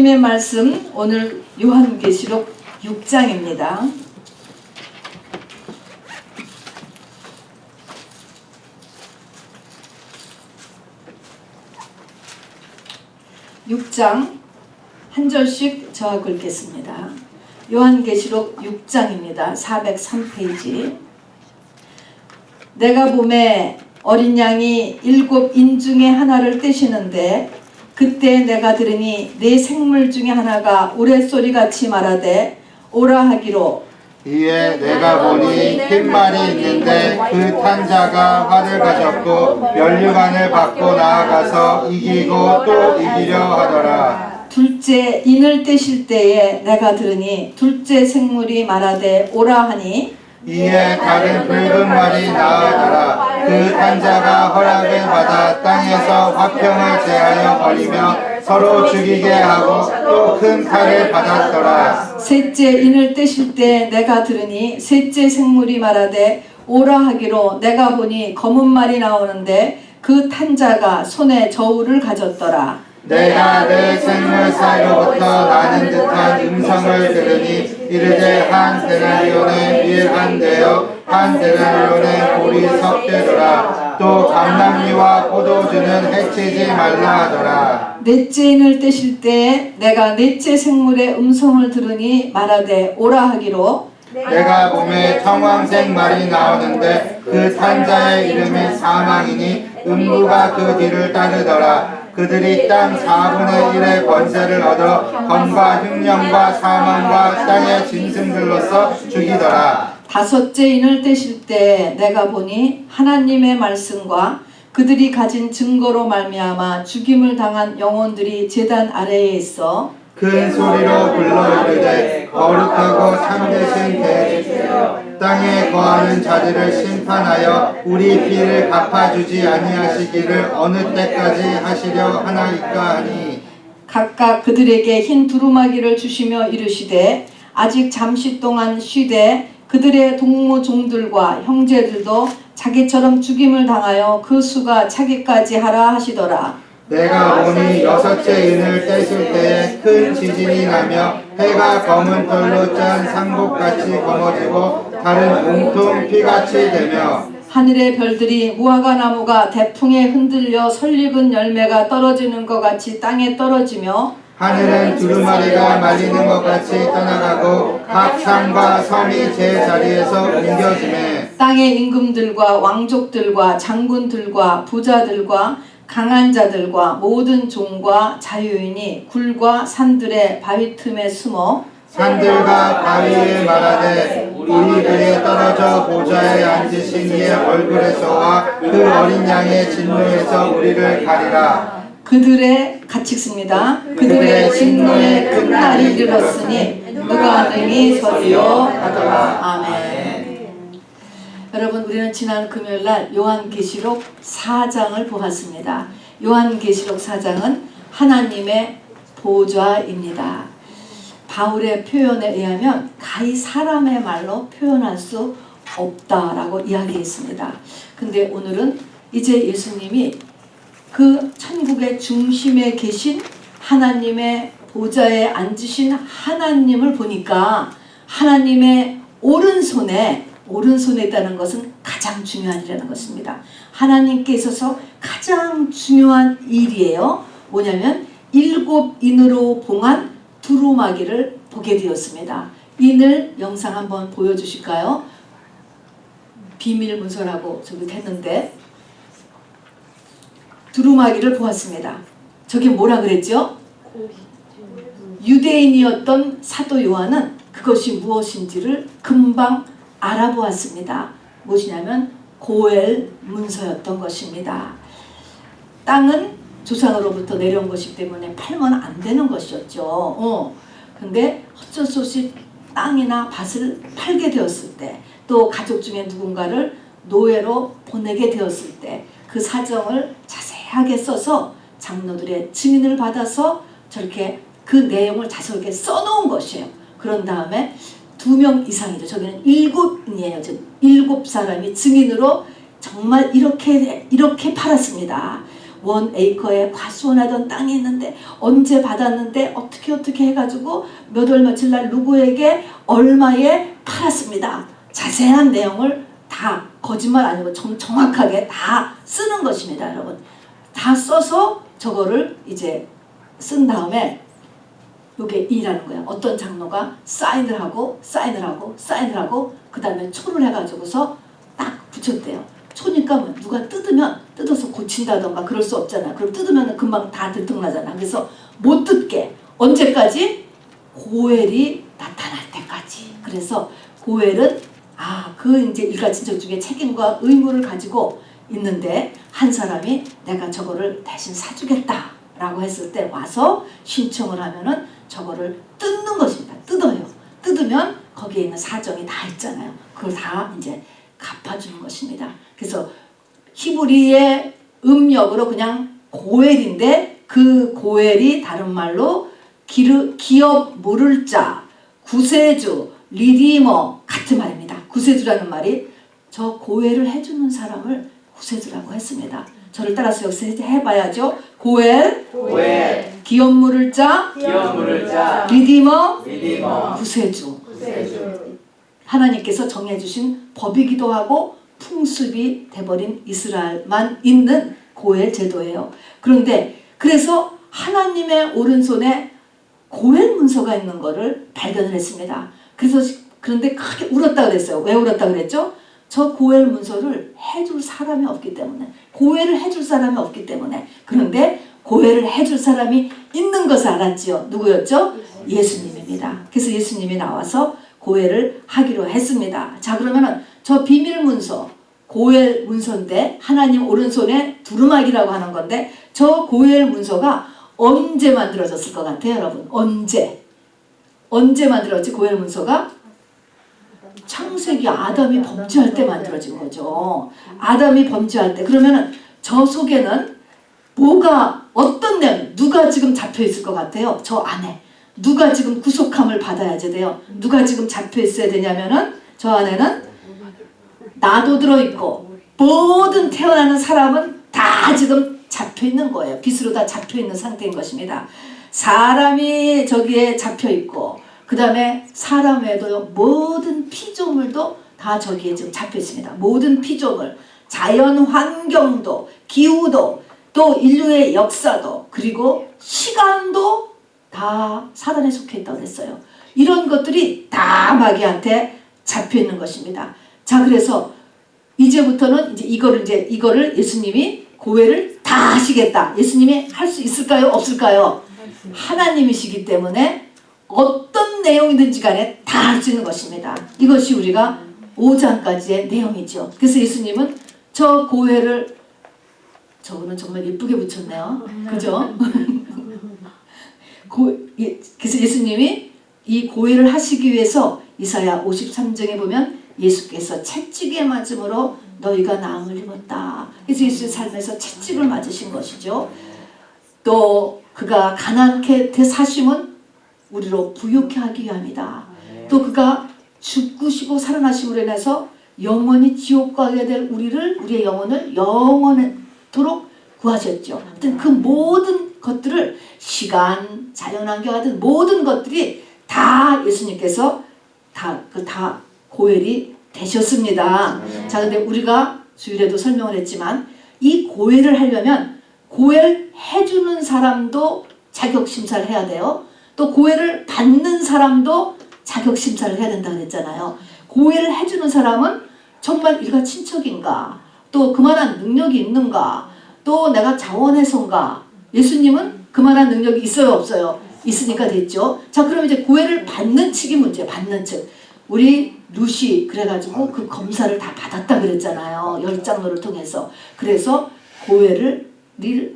하나님의 말씀 오늘 요한계시록 6장입니다. (6장) 한 절씩 저하고 읽겠습니다. 요한계시록 6장입니다. 403페이지. 내가 보매 어린 양이 7인 중에 하나를 떼시는데 그때 내가 들으니 네 생물 중에 하나가 우레소리같이 말하되 오라 하기로 이에 내가 보니 흰 말이 있는데 그 탄 자가 활을 가졌고 면류관을 받고 나아가서 이기고 또 이기려 하더라. 둘째 인을 떼실 때에 내가 들으니 둘째 생물이 말하되 오라 하니 이에 다른 붉은 말이 나아가라. 그 탄 자가 허락을 받아 땅에서 화평을 제하여 버리며 서로 죽이게 하고 또 큰 칼을 받았더라. 셋째 인을 떼실 때 내가 들으니 셋째 생물이 말하되 오라 하기로 내가 보니 검은 말이 나오는데 그 탄 자가 손에 저울을 가졌더라. 내가 내 생물 사이로부터 나는 듯한 음성을 들으니 이르되 한 데나리온에 밀 한 대요 한 데나리온에 볼이 섭되더라. 또 감람리와 포도주는 해치지 말라 하더라. 넷째 인을 떼실 때 내가 넷째 생물의 음성을 들으니 말하되 오라 하기로 내가 보매 청황색 말이 나오는데 그 탄자의 이름이 사망이니 음부가 그 뒤를 따르더라. 그들이 땅 4분의 1의 권세를 얻어 검과 흉령과 사망과 땅의 짐승들로서 죽이더라. 다섯째 인을 떼실 때 내가 보니 하나님의 말씀과 그들이 가진 증거로 말미암아 죽임을 당한 영혼들이 제단 아래에 있어 큰 소리로 불러 이르되 거룩하고 참되신 대주여 땅에 거하는 자들을 심판하여 우리 피를 갚아주지 아니하시기를 어느 때까지 하시려 하나이까 하니 각각 그들에게 흰 두루마기를 주시며 이르시되 아직 잠시 동안 쉬되 그들의 동무 종들과 형제들도 자기처럼 죽임을 당하여 그 수가 차기까지 하라 하시더라. 내가 보니 여섯째 인을 떼실 때에 큰 지진이 나며 해가 검은 털로 짠 상복같이 검어지고 달은 온통 피같이 되며 하늘의 별들이 무화과 나무가 대풍에 흔들려 설익은 열매가 떨어지는 것 같이 땅에 떨어지며 하늘은 두루마리가 말리는 것 같이 떠나가고 각 산과 섬이 제 자리에서 옮겨지매 땅의 임금들과 왕족들과 장군들과 부자들과 강한 자들과 모든 종과 자유인이 굴과 산들의 바위 틈에 숨어 산들과 바위에 말하되 우리 그에 떨어져 보좌에 앉으신 이의 얼굴에서와 그 어린 양의 진노에서 우리를 가리라. 그들의 같이 읽습니다. 그들의 진노의 큰 날이 이르렀으니 누가 능히 서리요 하더라. 아멘. 여러분, 우리는 지난 금요일날 요한계시록 4장을 보았습니다. 요한계시록 4장은 하나님의 보좌입니다. 바울의 표현에 의하면 가히 사람의 말로 표현할 수 없다라고 이야기했습니다. 근데 오늘은 이제 예수님이 그 천국의 중심에 계신 하나님의 보좌에 앉으신 하나님을 보니까 하나님의 오른손에 있다는 것은 가장 중요한 일이라는 것입니다. 하나님께 있어서 가장 중요한 일이에요. 뭐냐면 7인으로 봉한 두루마기를 보게 되었습니다. 인을 영상 한번 보여주실까요? 비밀 문서라고 저기 했는데 두루마기를 보았습니다. 저게 뭐라 그랬죠? 유대인이었던 사도 요한은 그것이 무엇인지를 금방 알아보았습니다. 무엇이냐면 고엘 문서였던 것입니다. 땅은 조상으로부터 내려온 것이기 때문에 팔면 안 되는 것이었죠. 근데 어쩔 수 없이 땅이나 밭을 팔게 되었을 때, 또 가족 중에 누군가를 노예로 보내게 되었을 때 그 사정을 자세하게 써서 장로들의 증인을 받아서 저렇게 그 내용을 자세하게 써놓은 것이에요. 그런 다음에 2명 이상이죠. 저기는 7이에요. 7사람이 증인으로 정말 이렇게 팔았습니다. 1에이커에 과수원하던 땅이 있는데 언제 받았는데 어떻게 해가지고 몇 월 며칠 날 누구에게 얼마에 팔았습니다. 자세한 내용을 다 거짓말 아니고 정확하게 다 쓰는 것입니다. 여러분 다 써서 저거를 이제 쓴 다음에 이게 일하는 거야. 어떤 장로가 사인을 하고 그 다음에 초를 해가지고서 딱 붙였대요. 초니까 뭐 누가 뜯어서 고친다던가 그럴 수 없잖아. 그럼 뜯으면 금방 다 들통나잖아. 그래서 못 뜯게 언제까지? 고엘이 나타날 때까지. 그래서 고엘은 그 이제 일가친척 중에 책임과 의무를 가지고 있는데 한 사람이 내가 저거를 대신 사주겠다 라고 했을 때 와서 신청을 하면은 저거를 뜯는 것입니다. 뜯으면 거기에 있는 사정이 다 있잖아요. 그걸 다 이제 갚아주는 것입니다. 그래서 히브리의 음력으로 그냥 고엘인데 그 고엘이 다른 말로 기업 물을 자, 구세주, 리디머 같은 말입니다. 구세주라는 말이 저 고엘을 해주는 사람을 구세주라고 했습니다. 저를 따라서 여기서 해봐야죠. 고엘, 기업 물을 자, 리디머, 구세주. 하나님께서 정해주신 법이기도 하고 풍습이 돼버린 이스라엘만 있는 고엘 제도예요. 그런데 그래서 하나님의 오른손에 고엘 문서가 있는 것을 발견을 했습니다. 그런데 크게 울었다 그랬어요. 왜 울었다 그랬죠? 저 고엘 문서를 해줄 사람이 없기 때문에, 고엘을 해줄 사람이 없기 때문에. 그런데 고엘을 해줄 사람이 있는 것을 알았지요. 누구였죠? 예수님입니다. 그래서 예수님이 나와서 고엘을 하기로 했습니다. 자, 그러면은 저 비밀 문서, 고엘 문서인데 하나님 오른손에 두루마기라고 하는 건데 저 고엘 문서가 언제 만들어졌을 것 같아요, 여러분? 언제 만들어졌지, 고엘 문서가? 창세기 아담이 범죄할 때 만들어진 거죠. 아담이 범죄할 때. 그러면은 저 속에는 어떤 내용, 누가 지금 잡혀 있을 것 같아요? 저 안에. 누가 지금 구속함을 받아야 돼요? 누가 지금 잡혀 있어야 되냐면은 저 안에는 나도 들어있고 모든 태어나는 사람은 다 지금 잡혀 있는 거예요. 빛으로 다 잡혀 있는 상태인 것입니다. 사람이 저기에 잡혀 있고 그 다음에 사람 외에도 모든 피조물도 다 저기에 지금 잡혀 있습니다. 모든 피조물, 자연 환경도, 기후도, 또 인류의 역사도, 그리고 시간도 다 사단에 속해 있다고 했어요. 이런 것들이 다 마귀한테 잡혀 있는 것입니다. 자, 그래서 이제부터는 이거를 예수님이 고해를 다 하시겠다. 예수님이 할 수 있을까요? 없을까요? 하나님이시기 때문에 어떤 내용이든지 간에 다 할 수 있는 것입니다. 이것이 우리가 5장까지의 내용이죠. 그래서 예수님은 저 고해를, 저거는 정말 예쁘게 붙였네요. 그죠? 그래서 예수님이 이 고해를 하시기 위해서 이사야 53장에 보면 예수께서 채찍에 맞음으로 너희가 나음을 입었다. 그래서 예수의 삶에서 채찍을 맞으신 것이죠. 또 그가 가난케 사심은 우리로 부유케 하기 위함이다. 또 그가 죽으시고 살아나심으로 인해서 영원히 지옥 가게 될 우리의 영혼을 영원토록 구하셨죠. 하여튼 그 모든 것들을 시간, 자연환경 같은 모든 것들이 다 예수님께서 다 고엘이 되셨습니다. 자, 근데 우리가 주일에도 설명을 했지만 이 고엘을 하려면 고엘 해주는 사람도 자격심사를 해야 돼요. 또 고엘을 받는 사람도 자격심사를 해야 된다고 했잖아요. 고엘을 해주는 사람은 정말 일가 친척인가, 또 그만한 능력이 있는가, 또 내가 자원해서인가. 예수님은 그만한 능력이 있어요, 없어요? 있으니까 됐죠. 자, 그럼 이제 고엘을 받는 측이 문제, 받는 측. 우리 루시 그래가지고 그 검사를 다 받았다 그랬잖아요. 10장로를 통해서. 그래서 고엘을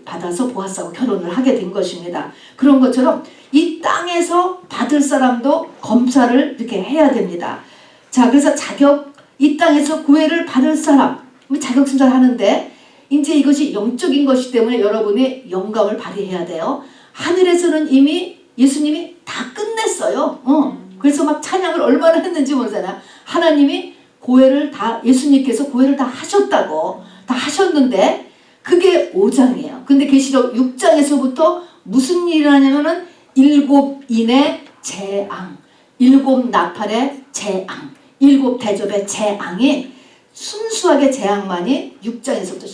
받아서 보아스하고 결혼을 하게 된 것입니다. 그런 것처럼 이 땅에서 받을 사람도 검사를 이렇게 해야 됩니다. 자, 그래서 이 땅에서 고엘을 받을 사람, 자격심사를 하는데 이제 이것이 영적인 것이기 때문에 여러분이 영감을 발휘해야 돼요. 하늘에서는 이미 예수님이 다 끝냈어요. 그래서 막 찬양을 얼마나 했는지 모르잖아. 하나님이 예수님께서 고해를 다 하셨다고, 다 하셨는데 그게 5장이에요. 근데 계시록 6장에서부터 무슨 일이 일어나냐면은 7인의 재앙, 7 나팔의 재앙, 7 대접의 재앙이 순수하게 재앙만이 6장에서부터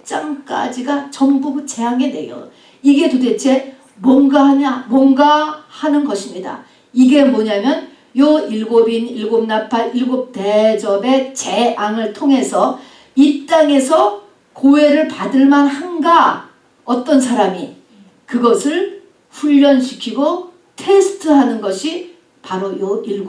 16장까지가 전부 그 재앙의 내용. 이게 도대체 뭔가 하냐? 뭔가 하는 것입니다. 이게 뭐냐면 요 7인, 7 나팔, 7 대접의 재앙을 통해서 이 땅에서 고해를 받을 만한가? 어떤 사람이 그것을 훈련시키고 테스트하는 것이 바로 요 7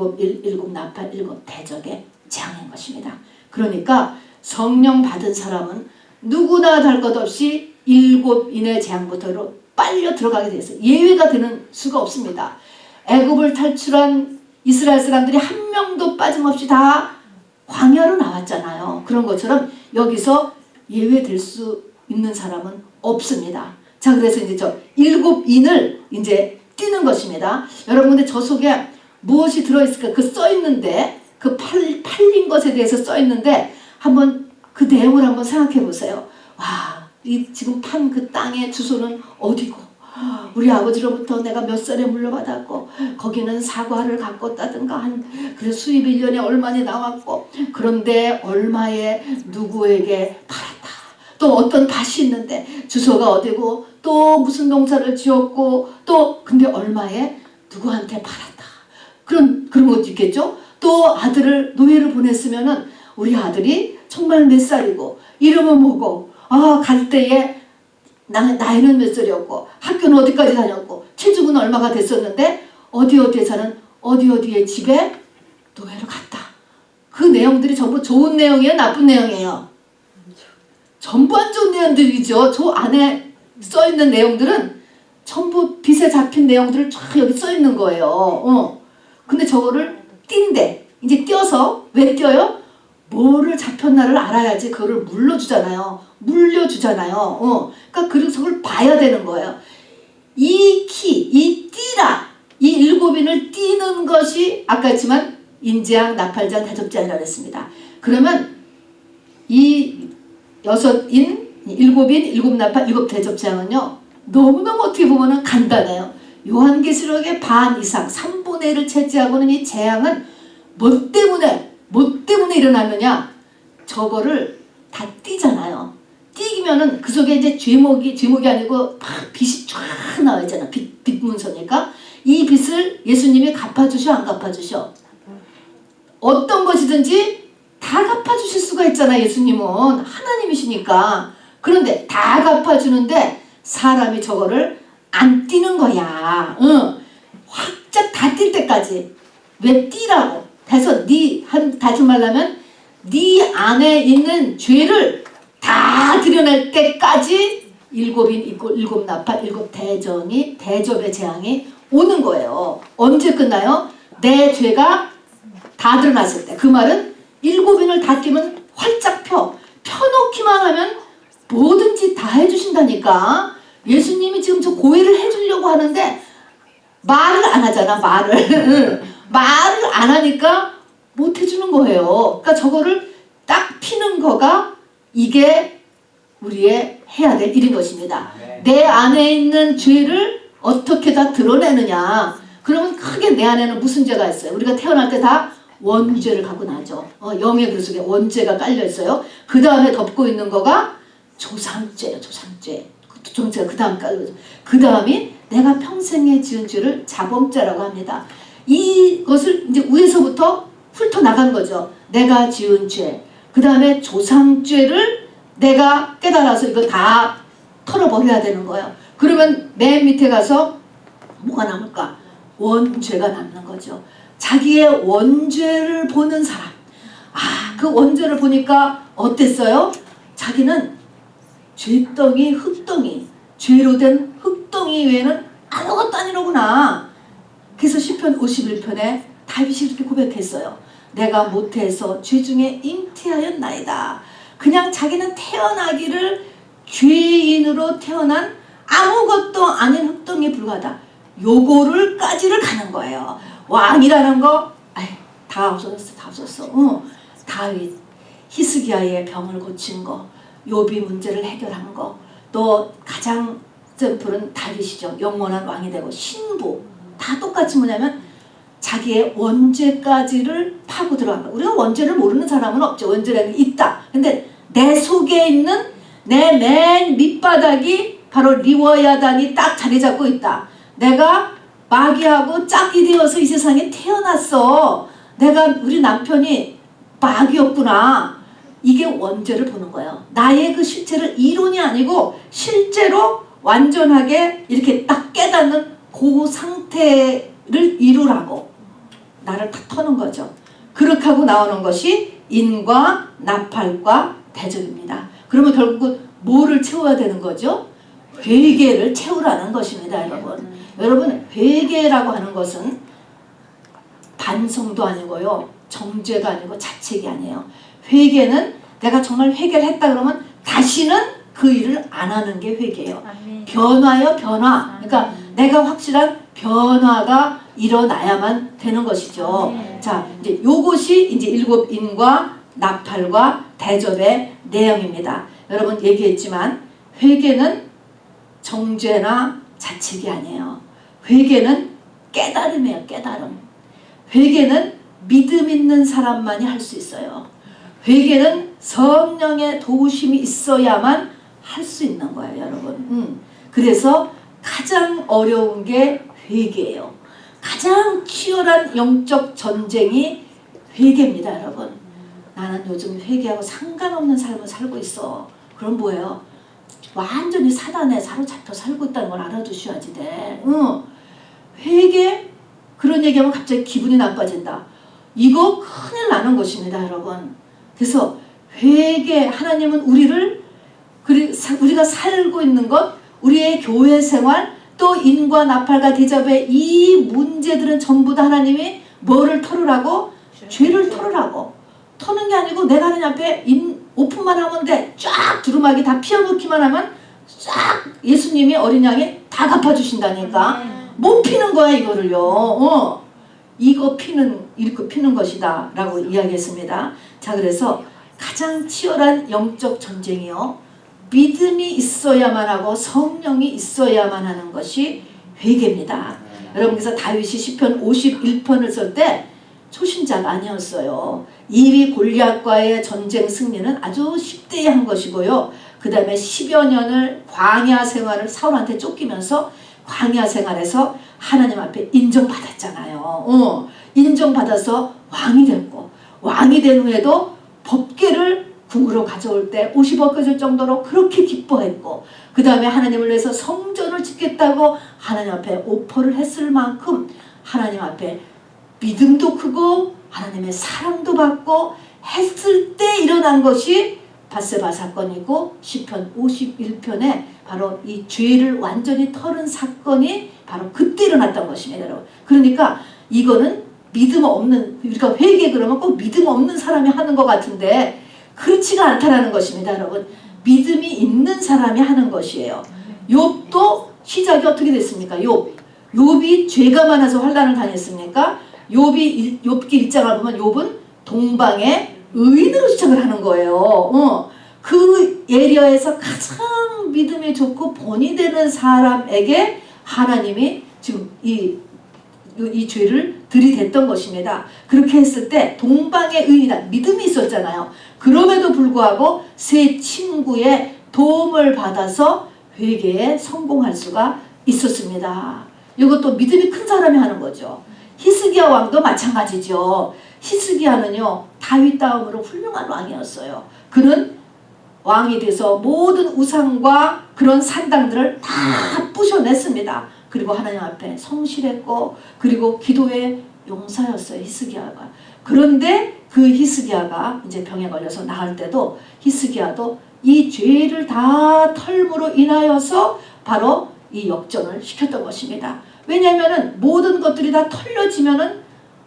나팔, 7 대접의 재앙인 것입니다. 그러니까 성령 받은 사람은 누구나 달 것 없이 7인의 재앙부터로 빨려 들어가게 돼 있어요. 예외가 되는 수가 없습니다. 애굽을 탈출한 이스라엘 사람들이 한 명도 빠짐없이 다 광야로 나왔잖아요. 그런 것처럼 여기서 예외될 수 있는 사람은 없습니다. 자, 그래서 이제 저 7인을 이제 띄는 것입니다. 여러분, 근데 저 속에 무엇이 들어있을까? 그 써있는데, 그 팔린 것에 대해서 써있는데, 한번 그 내용을 한번 생각해 보세요. 와, 이 지금 판 그 땅의 주소는 어디고, 우리 아버지로부터 내가 몇 살에 물려받았고, 거기는 사과를 갖고 따든가 그래 수입 1년에 얼마나 나왔고, 그런데 얼마에 누구에게 팔았다. 또 어떤 밭이 있는데 주소가 어디고, 또 무슨 농사를 지었고, 또 근데 얼마에 누구한테 팔았다. 그런 것도 있겠죠. 또 아들을 노예를 보냈으면은 우리 아들이 정말 몇 살이고, 이름은 뭐고, 갈 때에 나이는 몇 살이었고, 학교는 어디까지 다녔고, 체중은 얼마가 됐었는데 어디에서는 어디의 집에 노예를 갔다. 그 내용들이 전부 좋은 내용이에요, 나쁜 내용이에요? 전부 안 좋은 내용들이죠. 저 안에 써있는 내용들은 전부 빚에 잡힌 내용들을 쫙 여기 써있는 거예요. 근데 저거를 띈대. 이제 띄어서 왜 띄어요? 뭐를 잡혔나를 알아야지 그거를 물려주잖아요. 그러니까 그래서 그걸 봐야 되는 거예요. 이 띠라, 이 7인을 띄는 것이 아까 했지만 인재앙, 나팔장, 대접장이라고 했습니다. 그러면 이 6인, 7인, 7 나팔, 7 대접장은요, 너무너무 어떻게 보면 간단해요. 요한계시록의 반 이상, 3분의 1을 차지하고는 이 재앙은 뭐 때문에 일어나느냐? 저거를 다 띄잖아요. 띄기면은 그 속에 이제 죄목이 아니고 막 빚이 쫙 나와 있잖아. 빚 문서니까. 이 빚을 예수님이 갚아주셔, 안 갚아주셔? 어떤 것이든지 다 갚아주실 수가 있잖아. 예수님은 하나님이시니까. 그런데 다 갚아주는데 사람이 저거를 안 띄는 거야. 확짝 다 뛸 때까지. 왜 띄라고? 그래서 다시 말하면 네 안에 있는 죄를 다 드러낼 때까지 7인, 7 나팔, 7 대접의 재앙이 오는 거예요. 언제 끝나요? 내 죄가 다 드러났을 때. 그 말은 7인을 다 띄면 활짝 펴놓기만 하면 뭐든지 다 해주신다니까. 예수님이 지금 저 고해를 해주려고 하는데 말을 안 하잖아. 말을 안 하니까 못 해주는 거예요. 그러니까 저거를 딱 피는 거가 이게 우리의 해야 될 일인 것입니다. 내 안에 있는 죄를 어떻게 다 드러내느냐. 그러면 크게 내 안에는 무슨 죄가 있어요? 우리가 태어날 때 다 원죄를 갖고 나죠. 영의 그 속에 원죄가 깔려 있어요. 그 다음에 덮고 있는 거가 조상죄예요. 조상죄. 그 다음 깔려. 그 다음이 내가 평생에 지은 죄를 자범죄라고 합니다. 이것을 이제 위에서부터 훑어나간 거죠. 내가 지은 죄. 그 다음에 조상죄를 내가 깨달아서 이거 다 털어버려야 되는 거예요. 그러면 맨 밑에 가서 뭐가 남을까? 원죄가 남는 거죠. 자기의 원죄를 보는 사람. 그 원죄를 보니까 어땠어요? 자기는 죄덩이, 흙덩이, 죄로 된 흙덩이 외에는 아무것도 아니로구나. 그래서 시편 51편에 다윗이 이렇게 고백했어요. 내가 모태에서 죄 중에 잉태하였나이다. 그냥 자기는 태어나기를 죄인으로 태어난 아무것도 아닌 흙덩이에 불과하다. 요거를 까지를 가는 거예요. 왕이라는 거 다 없어졌어. 다윗 히스기야의 병을 고친 거, 욥이 문제를 해결한 거, 또 가장 샘플은 다윗이죠. 영원한 왕이 되고 신부 다 똑같이 뭐냐면 자기의 원죄까지를 파고 들어간 거예요. 우리가 원죄를 모르는 사람은 없죠. 원죄라는 게 있다. 근데 내 속에 있는 내 맨 밑바닥이 바로 리워야단이 딱 자리 잡고 있다. 내가 마귀하고 짝이 되어서 이 세상에 태어났어. 내가 우리 남편이 마귀였구나. 이게 원죄를 보는 거예요. 나의 그 실체를 이론이 아니고 실제로 완전하게 이렇게 딱 깨닫는 그 상태를 이루라고 나를 다 터는 거죠. 그렇게 하고 나오는 것이 인과 나팔과 대접입니다. 그러면 결국은 뭐를 채워야 되는 거죠? 회개를 채우라는 것입니다, 여러분. 여러분, 회개라고 하는 것은 반성도 아니고요, 정죄가 아니고 자책이 아니에요. 회개는 내가 정말 회개를 했다 그러면 다시는 그 일을 안 하는 게 회개예요. 변화요, 변화. 그러니까 내가 확실한 변화가 일어나야만 되는 것이죠. 자, 이제 요것이 이제 일곱 인과 나팔과 대접의 내용입니다. 여러분 얘기했지만 회개는 정죄나 자책이 아니에요. 회개는 깨달음이에요. 깨달음. 회개는 믿음 있는 사람만이 할 수 있어요. 회개는 성령의 도우심이 있어야만 할 수 있는 거예요, 여러분. 그래서 가장 어려운 게 회개예요. 가장 치열한 영적 전쟁이 회개입니다, 여러분. 나는 요즘 회개하고 상관없는 삶을 살고 있어. 그럼 뭐예요? 완전히 사단에 사로잡혀 살고 있다는 걸 알아두셔야지 돼. 회개? 그런 얘기하면 갑자기 기분이 나빠진다. 이거 큰일 나는 것입니다, 여러분. 그래서 회개, 하나님은 우리가 살고 있는 것, 우리의 교회 생활, 또 인과 나팔과 대접의 이 문제들은 전부 다 하나님이 뭐를 털으라고? 죄를 털으라고. 터는 게 아니고 내가 하나님 앞에 오픈만 하면 돼. 쫙 두루마기 다 피워놓기만 하면 쫙 예수님이 어린 양이 다 갚아주신다니까. 못 피는 거야 이거를요. 이거 피는 것이다 라고 이야기했습니다. 자, 그래서 가장 치열한 영적 전쟁이요, 믿음이 있어야만 하고 성령이 있어야만 하는 것이 회개입니다. 여러분, 그래서 다윗이 시편 51편을 쓸 때 초신자가 아니었어요. 이위 골리앗과의 전쟁 승리는 아주 10대에 한 것이고요. 그 다음에 10여 년을 광야 생활을 사울한테 쫓기면서 광야 생활에서 하나님 앞에 인정받았잖아요. 인정받아서 왕이 됐고, 왕이 된 후에도 법궤를 궁으로 가져올 때 50억 줄 정도로 그렇게 기뻐했고, 그 다음에 하나님을 위해서 성전을 짓겠다고 하나님 앞에 오퍼를 했을 만큼 하나님 앞에 믿음도 크고 하나님의 사랑도 받고 했을 때 일어난 것이 밧세바 사건이고, 시편 51편에 바로 이 죄를 완전히 털은 사건이 바로 그때 일어났던 것입니다, 여러분. 그러니까 이거는 믿음 없는, 우리가 회개 그러면 꼭 믿음 없는 사람이 하는 것 같은데 그렇지가 않다라는 것입니다, 여러분. 믿음이 있는 사람이 하는 것이에요. 욥도 시작이 어떻게 됐습니까? 욥이 죄가 많아서 환난을 당했습니까? 욥기 1장을 보면 욥은 동방의 의인으로 시작을 하는 거예요. 그 에리어에서 가장 믿음이 좋고 본이 되는 사람에게 하나님이 지금 이 죄를 들이댔던 것입니다. 그렇게 했을 때 동방의 의인이다, 믿음이 있었잖아요. 그럼에도 불구하고 세 친구의 도움을 받아서 회개에 성공할 수가 있었습니다. 이것도 믿음이 큰 사람이 하는 거죠. 히스기야 왕도 마찬가지죠. 히스기야는요, 다윗 다음으로 훌륭한 왕이었어요. 그는 왕이 돼서 모든 우상과 그런 산당들을 다 부셔냈습니다. 그리고 하나님 앞에 성실했고, 그리고 기도의 용사였어요, 히스기야가. 그런데 그 히스기야가 이제 병에 걸려서 나갈 때도 히스기야도 이 죄를 다 털므로 인하여서 바로 이 역전을 시켰던 것입니다. 왜냐하면은 모든 것들이 다 털려지면은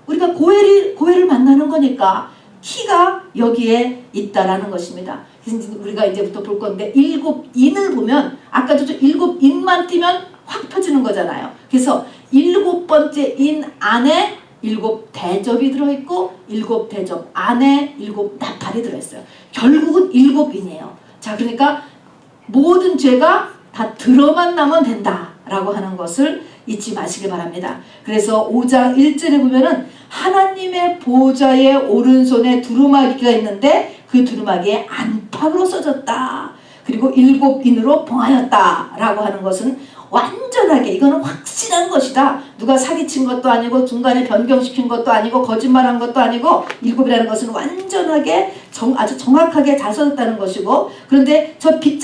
우리가 고해를 만나는 거니까 키가 여기에 있다라는 것입니다. 그래서 우리가 이제부터 볼 건데, 일곱 인을 보면 아까도 일곱 인만 띄면 확 펴지는 거잖아요. 그래서 일곱 번째 인 안에 일곱 대접이 들어있고, 일곱 대접 안에 일곱 나팔이 들어있어요. 결국은 일곱 인이에요. 자, 그러니까 모든 죄가 다 들어만 나면 된다라고 하는 것을 잊지 마시기 바랍니다. 그래서 5장 1절에 보면은 하나님의 보좌의 오른손에 두루마기가 있는데 그 두루마기에 안팎으로 써졌다. 그리고 7인으로 봉하였다라고 하는 것은 완전하게 이거는 확실한 것이다. 누가 사기친 것도 아니고 중간에 변경시킨 것도 아니고 거짓말한 것도 아니고 7이라는 것은 완전하게 아주 정확하게 잘 써졌다는 것이고, 그런데 저 빈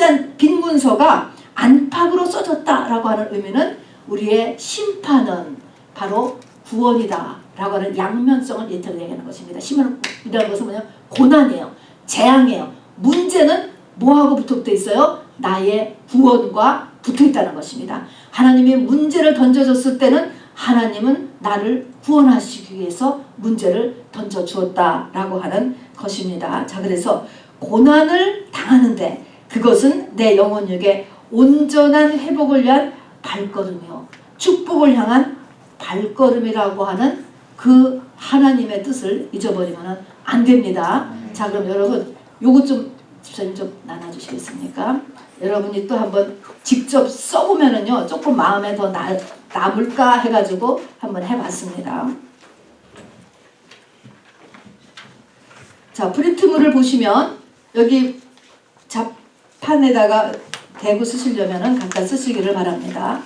문서가 안팎으로 써졌다라고 하는 의미는 우리의 심판은 바로 구원이다 라고 하는 양면성을 얘기하는 것입니다. 심판이라는 것은 뭐냐? 고난이에요. 재앙이에요. 문제는 뭐하고 붙어 있어요? 나의 구원과 붙어 있다는 것입니다. 하나님이 문제를 던져줬을 때는 하나님은 나를 구원하시기 위해서 문제를 던져주었다라고 하는 것입니다. 자, 그래서 고난을 당하는데 그것은 내 영혼육의 온전한 회복을 위한 발걸음이요, 축복을 향한 발걸음이라고 하는 그 하나님의 뜻을 잊어버리면 안 됩니다. 자, 그럼 여러분 요거 좀 집사님 좀 나눠주시겠습니까? 여러분이 또 한번 직접 써보면은요 조금 마음에 더 남을까 해가지고 한번 해봤습니다. 자, 프린트물을 보시면 여기 잡판에다가 대고 쓰시려면은 갖다 쓰시기를 바랍니다.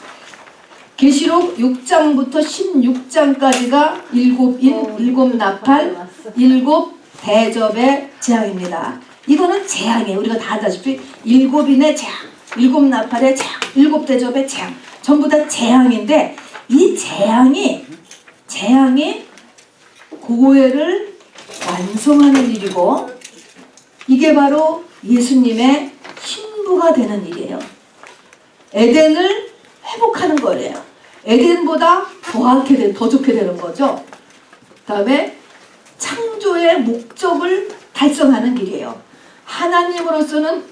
계시록 6장부터 16장까지가 7인, 7나팔, 7대접의 재앙입니다. 이거는 재앙이에요. 우리가 다 아다시피 7인의 재앙, 7나팔의 재앙, 7대접의 재앙, 전부 다 재앙인데 이 재앙이 고해를 완성하는 일이고 이게 바로 예수님의 신부가 되는 일이에요. 에덴을 회복하는 거예요. 에덴보다 더 좋게 되는 거죠. 그 다음에 창조의 목적을 달성하는 일이에요. 하나님으로서는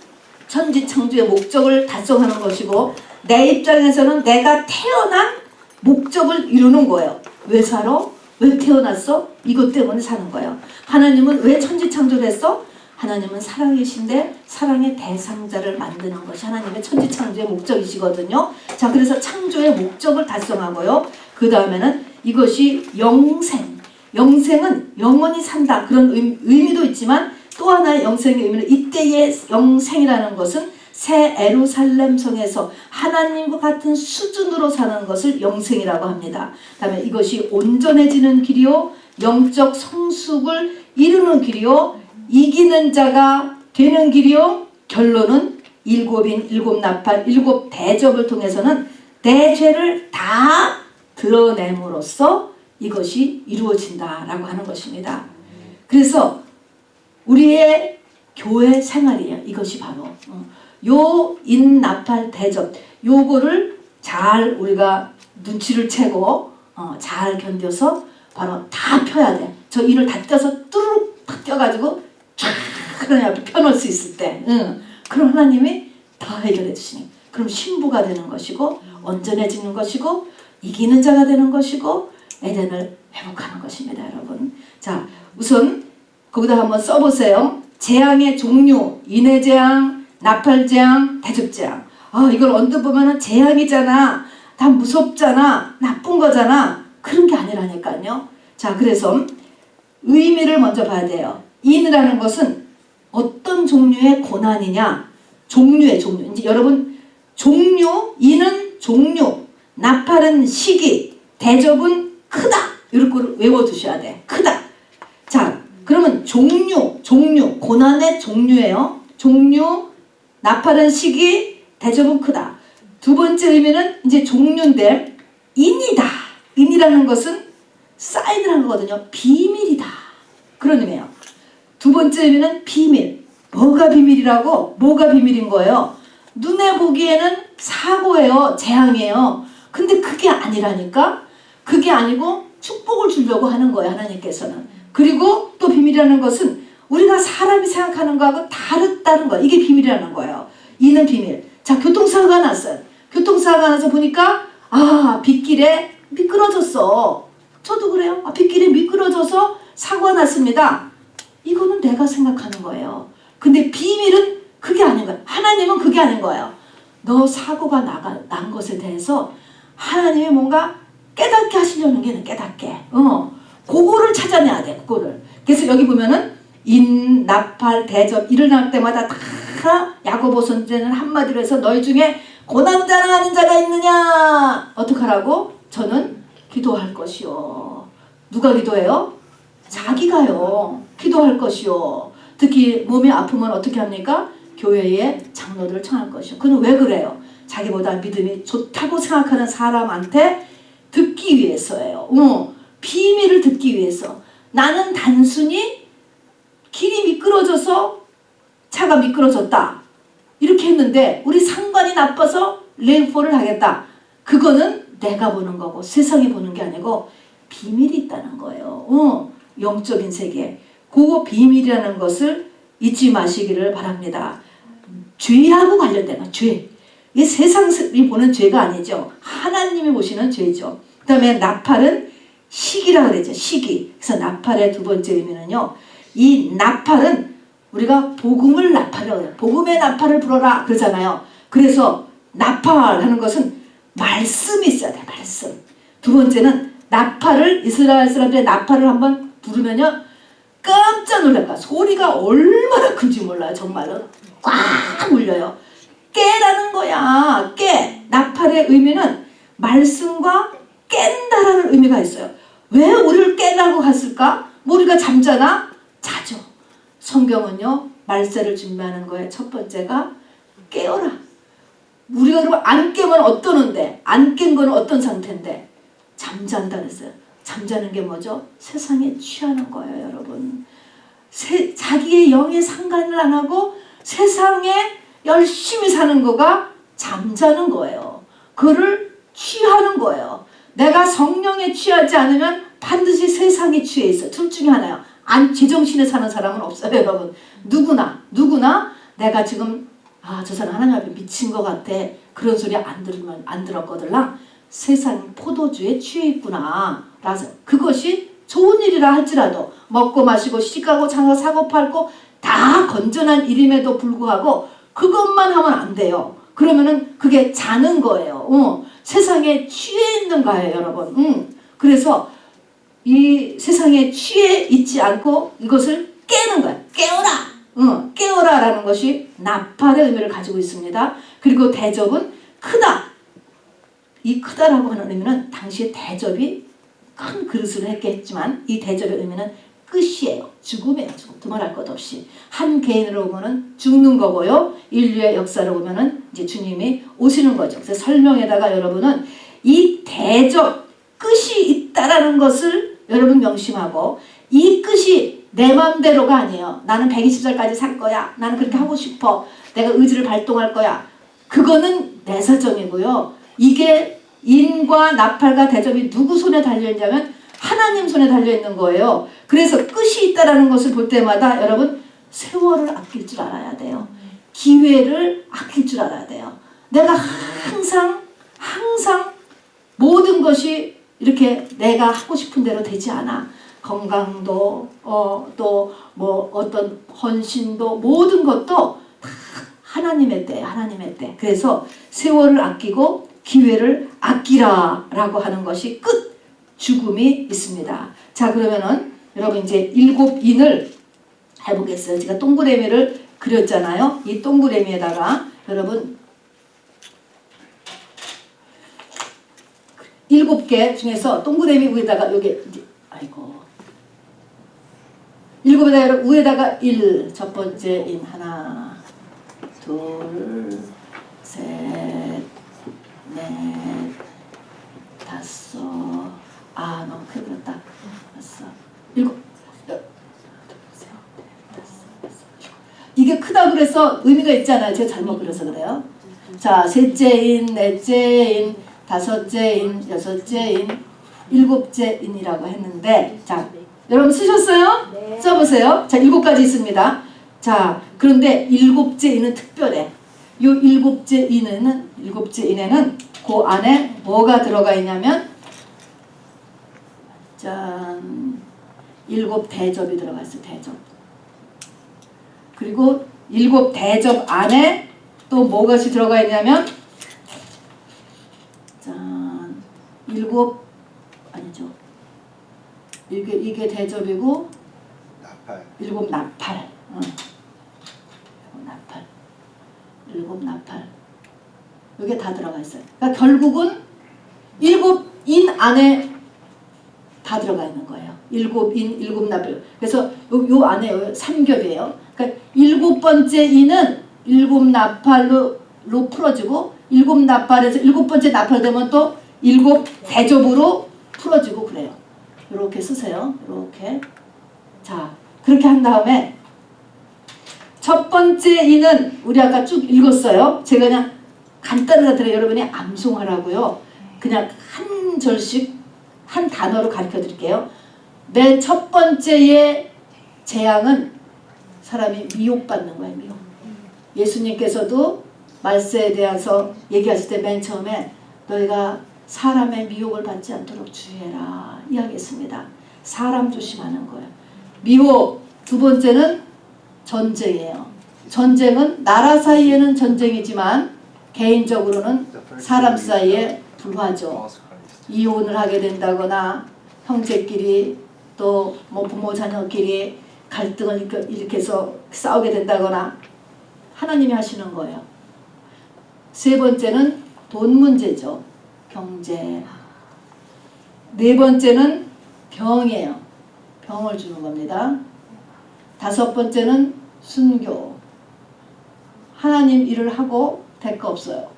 천지창조의 목적을 달성하는 것이고 내 입장에서는 내가 태어난 목적을 이루는 거예요. 왜 살아? 왜 태어났어? 이것 때문에 사는 거예요. 하나님은 왜 천지창조를 했어? 하나님은 사랑이신데 사랑의 대상자를 만드는 것이 하나님의 천지창조의 목적이시거든요. 자, 그래서 창조의 목적을 달성하고요. 그 다음에는 이것이 영생. 영생은 영원히 산다. 그런 의미도 있지만 또 하나의 영생의 의미는 이때의 영생이라는 것은 새 에루살렘 성에서 하나님과 같은 수준으로 사는 것을 영생이라고 합니다. 그 다음에 이것이 온전해지는 길이요, 영적 성숙을 이루는 길이요, 이기는 자가 되는 길이요, 결론은 7인, 7나팔, 7대접을 통해서는 내 죄를 다 드러냄으로써 이것이 이루어진다라고 하는 것입니다. 그래서 우리의 교회 생활이에요. 이것이 바로 요 인나팔 대접, 요거를 잘 우리가 눈치를 채고 잘 견뎌서 바로 다 펴야 돼. 저 인을 다 떼서 뚜루룩 탁 떼가지고 쫙 그냥 펴놓을 수 있을 때, 그럼 하나님이 다 해결해 주시니, 그럼 신부가 되는 것이고 온전해지는 것이고 이기는 자가 되는 것이고 에덴을 회복하는 것입니다, 여러분. 자, 우선 거기다 한번 써보세요. 재앙의 종류, 인의 재앙, 나팔 재앙, 대접 재앙. 이걸 언뜻 보면은 재앙이잖아, 다 무섭잖아, 나쁜 거잖아. 그런 게 아니라니까요. 자, 그래서 의미를 먼저 봐야 돼요. 인이라는 것은 어떤 종류의 고난이냐? 종류의 종류. 이제 여러분 종류, 인은 종류, 나팔은 시기, 대접은 크다. 이렇게 외워두셔야 돼. 크다. 자, 그러면 종류, 고난의 종류예요. 종류, 나팔은 시기, 대접은 크다. 두 번째 의미는 이제 종류인데 인이다. 인이라는 것은 사인이라는 거거든요. 비밀이다. 그런 의미예요. 두 번째 의미는 비밀. 뭐가 비밀이라고? 뭐가 비밀인 거예요? 눈에 보기에는 사고예요. 재앙이에요. 근데 그게 아니라니까? 그게 아니고 축복을 주려고 하는 거예요. 하나님께서는. 그리고 또 비밀이라는 것은 우리가 사람이 생각하는 거하고 다르다는 거예요. 이게 비밀이라는 거예요. 이는 비밀. 자, 교통사고가 났어요. 교통사고가 나서 보니까 빗길에 미끄러졌어. 저도 그래요. 빗길에 미끄러져서 사고가 났습니다. 이거는 내가 생각하는 거예요. 근데 비밀은 그게 아닌 거예요. 하나님은 그게 아닌 거예요. 너 사고가 난 것에 대해서 하나님이 뭔가 깨닫게 하시려는 게 깨닫게. 그거를 찾아내야 돼. 그거를. 그래서 여기 보면은 인, 나팔, 대접 일어날 때마다 다 야고보 선지자는 한마디로 해서 너희 중에 고난당하는 자가 있느냐? 어떡하라고? 저는 기도할 것이요. 누가 기도해요? 자기가요. 기도할 것이요. 특히 몸이 아프면 어떻게 합니까? 교회의 장로들을 청할 것이요. 그는 왜 그래요? 자기보다 믿음이 좋다고 생각하는 사람한테 듣기 위해서예요. 비밀을 듣기 위해서. 나는 단순히 길이 미끄러져서 차가 미끄러졌다. 이렇게 했는데 우리 상관이 나빠서 레인포를 하겠다. 그거는 내가 보는 거고 세상이 보는 게 아니고 비밀이 있다는 거예요. 영적인 세계. 그 비밀이라는 것을 잊지 마시기를 바랍니다. 죄하고 관련된 거. 죄. 이게 세상이 보는 죄가 아니죠. 하나님이 보시는 죄죠. 그 다음에 나팔은 시기라 그러죠. 시기. 그래서 나팔의 두 번째 의미는요. 이 나팔은 우리가 복음을 나팔이라고 해요. 복음의 나팔을 불어라 그러잖아요. 그래서 나팔하는 것은 말씀이 있어야 돼요. 말씀. 두 번째는 나팔을 이스라엘 사람들의 나팔을 한번 부르면요. 깜짝 놀랄 거야. 소리가 얼마나 큰지 몰라요. 정말로. 꽉 울려요. 깨라는 거야. 깨. 나팔의 의미는 말씀과 깬다라는 의미가 있어요. 왜 우리를 깨라고 했을까? 뭐 우리가 잠자나? 자죠. 성경은요. 말세를 준비하는 거에 첫 번째가 깨어라. 우리가 그러면 안 깨면 어떠는데? 안 깬 거는 어떤 상태인데? 잠잔다 그랬어요. 잠자는 게 뭐죠? 세상에 취하는 거예요. 여러분. 자기의 영에 상관을 안 하고 세상에 열심히 사는 거가 잠자는 거예요. 그를 취하는 거예요. 내가 성령에 취하지 않으면 반드시 세상에 취해 있어. 둘 중에 하나요. 제정신에 사는 사람은 없어요. 여러분. 누구나 내가 지금 저 사람 하나님 앞에 미친 것 같아. 그런 소리 안 들었거들라. 세상 포도주에 취해 있구나. 라서 그것이 좋은 일이라 할지라도 먹고 마시고 시집가고 장가 사고 팔고 다 건전한 일임에도 불구하고 그것만 하면 안 돼요. 그러면은 그게 자는 거예요. 세상에 취해 있는 거예요, 여러분. 그래서 이 세상에 취해 있지 않고 이것을 깨는 거예요. 깨어라! 깨어라라는 것이 나팔의 의미를 가지고 있습니다. 그리고 대접은 크다. 이 크다라고 하는 의미는 당시에 대접이 큰 그릇을 했겠지만 이 대접의 의미는 끝이에요. 죽음이에요. 죽음. 두말할 것 없이. 한 개인으로 보면은 죽는 거고요. 인류의 역사로 보면은 이제 주님이 오시는 거죠. 그래서 설명에다가 여러분은 이 대접 끝이 있다라는 것을 여러분 명심하고 이 끝이 내 맘대로가 아니에요. 나는 120살까지 살 거야. 나는 그렇게 하고 싶어. 내가 의지를 발동할 거야. 그거는 내 사정이고요. 이게 인과 나팔과 대접이 누구 손에 달려있냐면 하나님 손에 달려있는 거예요. 그래서 끝이 있다라는 것을 볼 때마다 여러분 세월을 아낄 줄 알아야 돼요. 기회를 아낄 줄 알아야 돼요. 내가 항상 모든 것이 이렇게 내가 하고 싶은 대로 되지 않아. 건강도 또 뭐 어떤 헌신도 모든 것도 다 하나님의 때. 그래서 세월을 아끼고 기회를 아끼라라고 하는 것이 끝 죽음이 있습니다. 자 그러면은 여러분 이제 7인을 해보겠어요. 제가 동그라미를 그렸잖아요. 이 동그라미에다가 여러분 7개 중에서 동그라미 위에다가 여기 아이고 7에다가 위에다가 1 첫 번째 인 하나 둘 셋 넷 다섯 너무 크게 그렸다. 다섯 일곱 이게 크다 그래서 의미가 있잖아요. 제가 잘못 그려서 그래요. 자 셋째인 넷째인 다섯째인 여섯째인 일곱째인이라고 했는데 자 여러분 쓰셨어요? 네. 써보세요. 자 7가지 있습니다. 자 그런데 7째인은 특별해. 이 7째인에는 그 안에 뭐가 들어가 있냐면 짠 7 대접이 들어가 있어요. 대접. 그리고 일곱 대접 안에 또 뭐것이 들어가 있냐면 짠 일곱 아니죠. 이게 대접이고 나팔. 일곱 나팔. 일곱 나팔. 이게 다 들어가 있어요. 그러니까 결국은 일곱 인 안에 다 들어가 있는 거예요. 일곱 인, 일곱 나팔. 그래서 요 안에 3겹이에요. 그러니까 일곱 번째 인은 일곱 나팔로 풀어지고 일곱 나팔에서 일곱 번째 나팔 되면 또 일곱 대접으로 풀어지고 그래요. 이렇게 쓰세요. 이렇게. 자, 그렇게 한 다음에 첫 번째 인은 우리 아까 쭉 읽었어요. 제가 그냥 간단하게 여러분이 암송하라고요. 그냥 한 절씩 한 단어로 가르쳐 드릴게요. 맨 첫 번째의 재앙은 사람이 미혹받는 거예요. 미혹. 예수님께서도 말세에 대해서 얘기하실 때 맨 처음에 너희가 사람의 미혹을 받지 않도록 주의해라 이야기했습니다. 사람 조심하는 거예요. 미혹. 두 번째는 전쟁이에요. 전쟁은 나라 사이에는 전쟁이지만 개인적으로는 사람 사이에 불화죠. 이혼을 하게 된다거나 형제끼리 또 뭐 부모 자녀끼리 갈등을 일으켜서 싸우게 된다거나 하나님이 하시는 거예요. 세 번째는 돈 문제죠. 경제. 네 번째는 병이에요. 병을 주는 겁니다. 다섯 번째는 순교. 하나님 일을 하고 대가 없어요.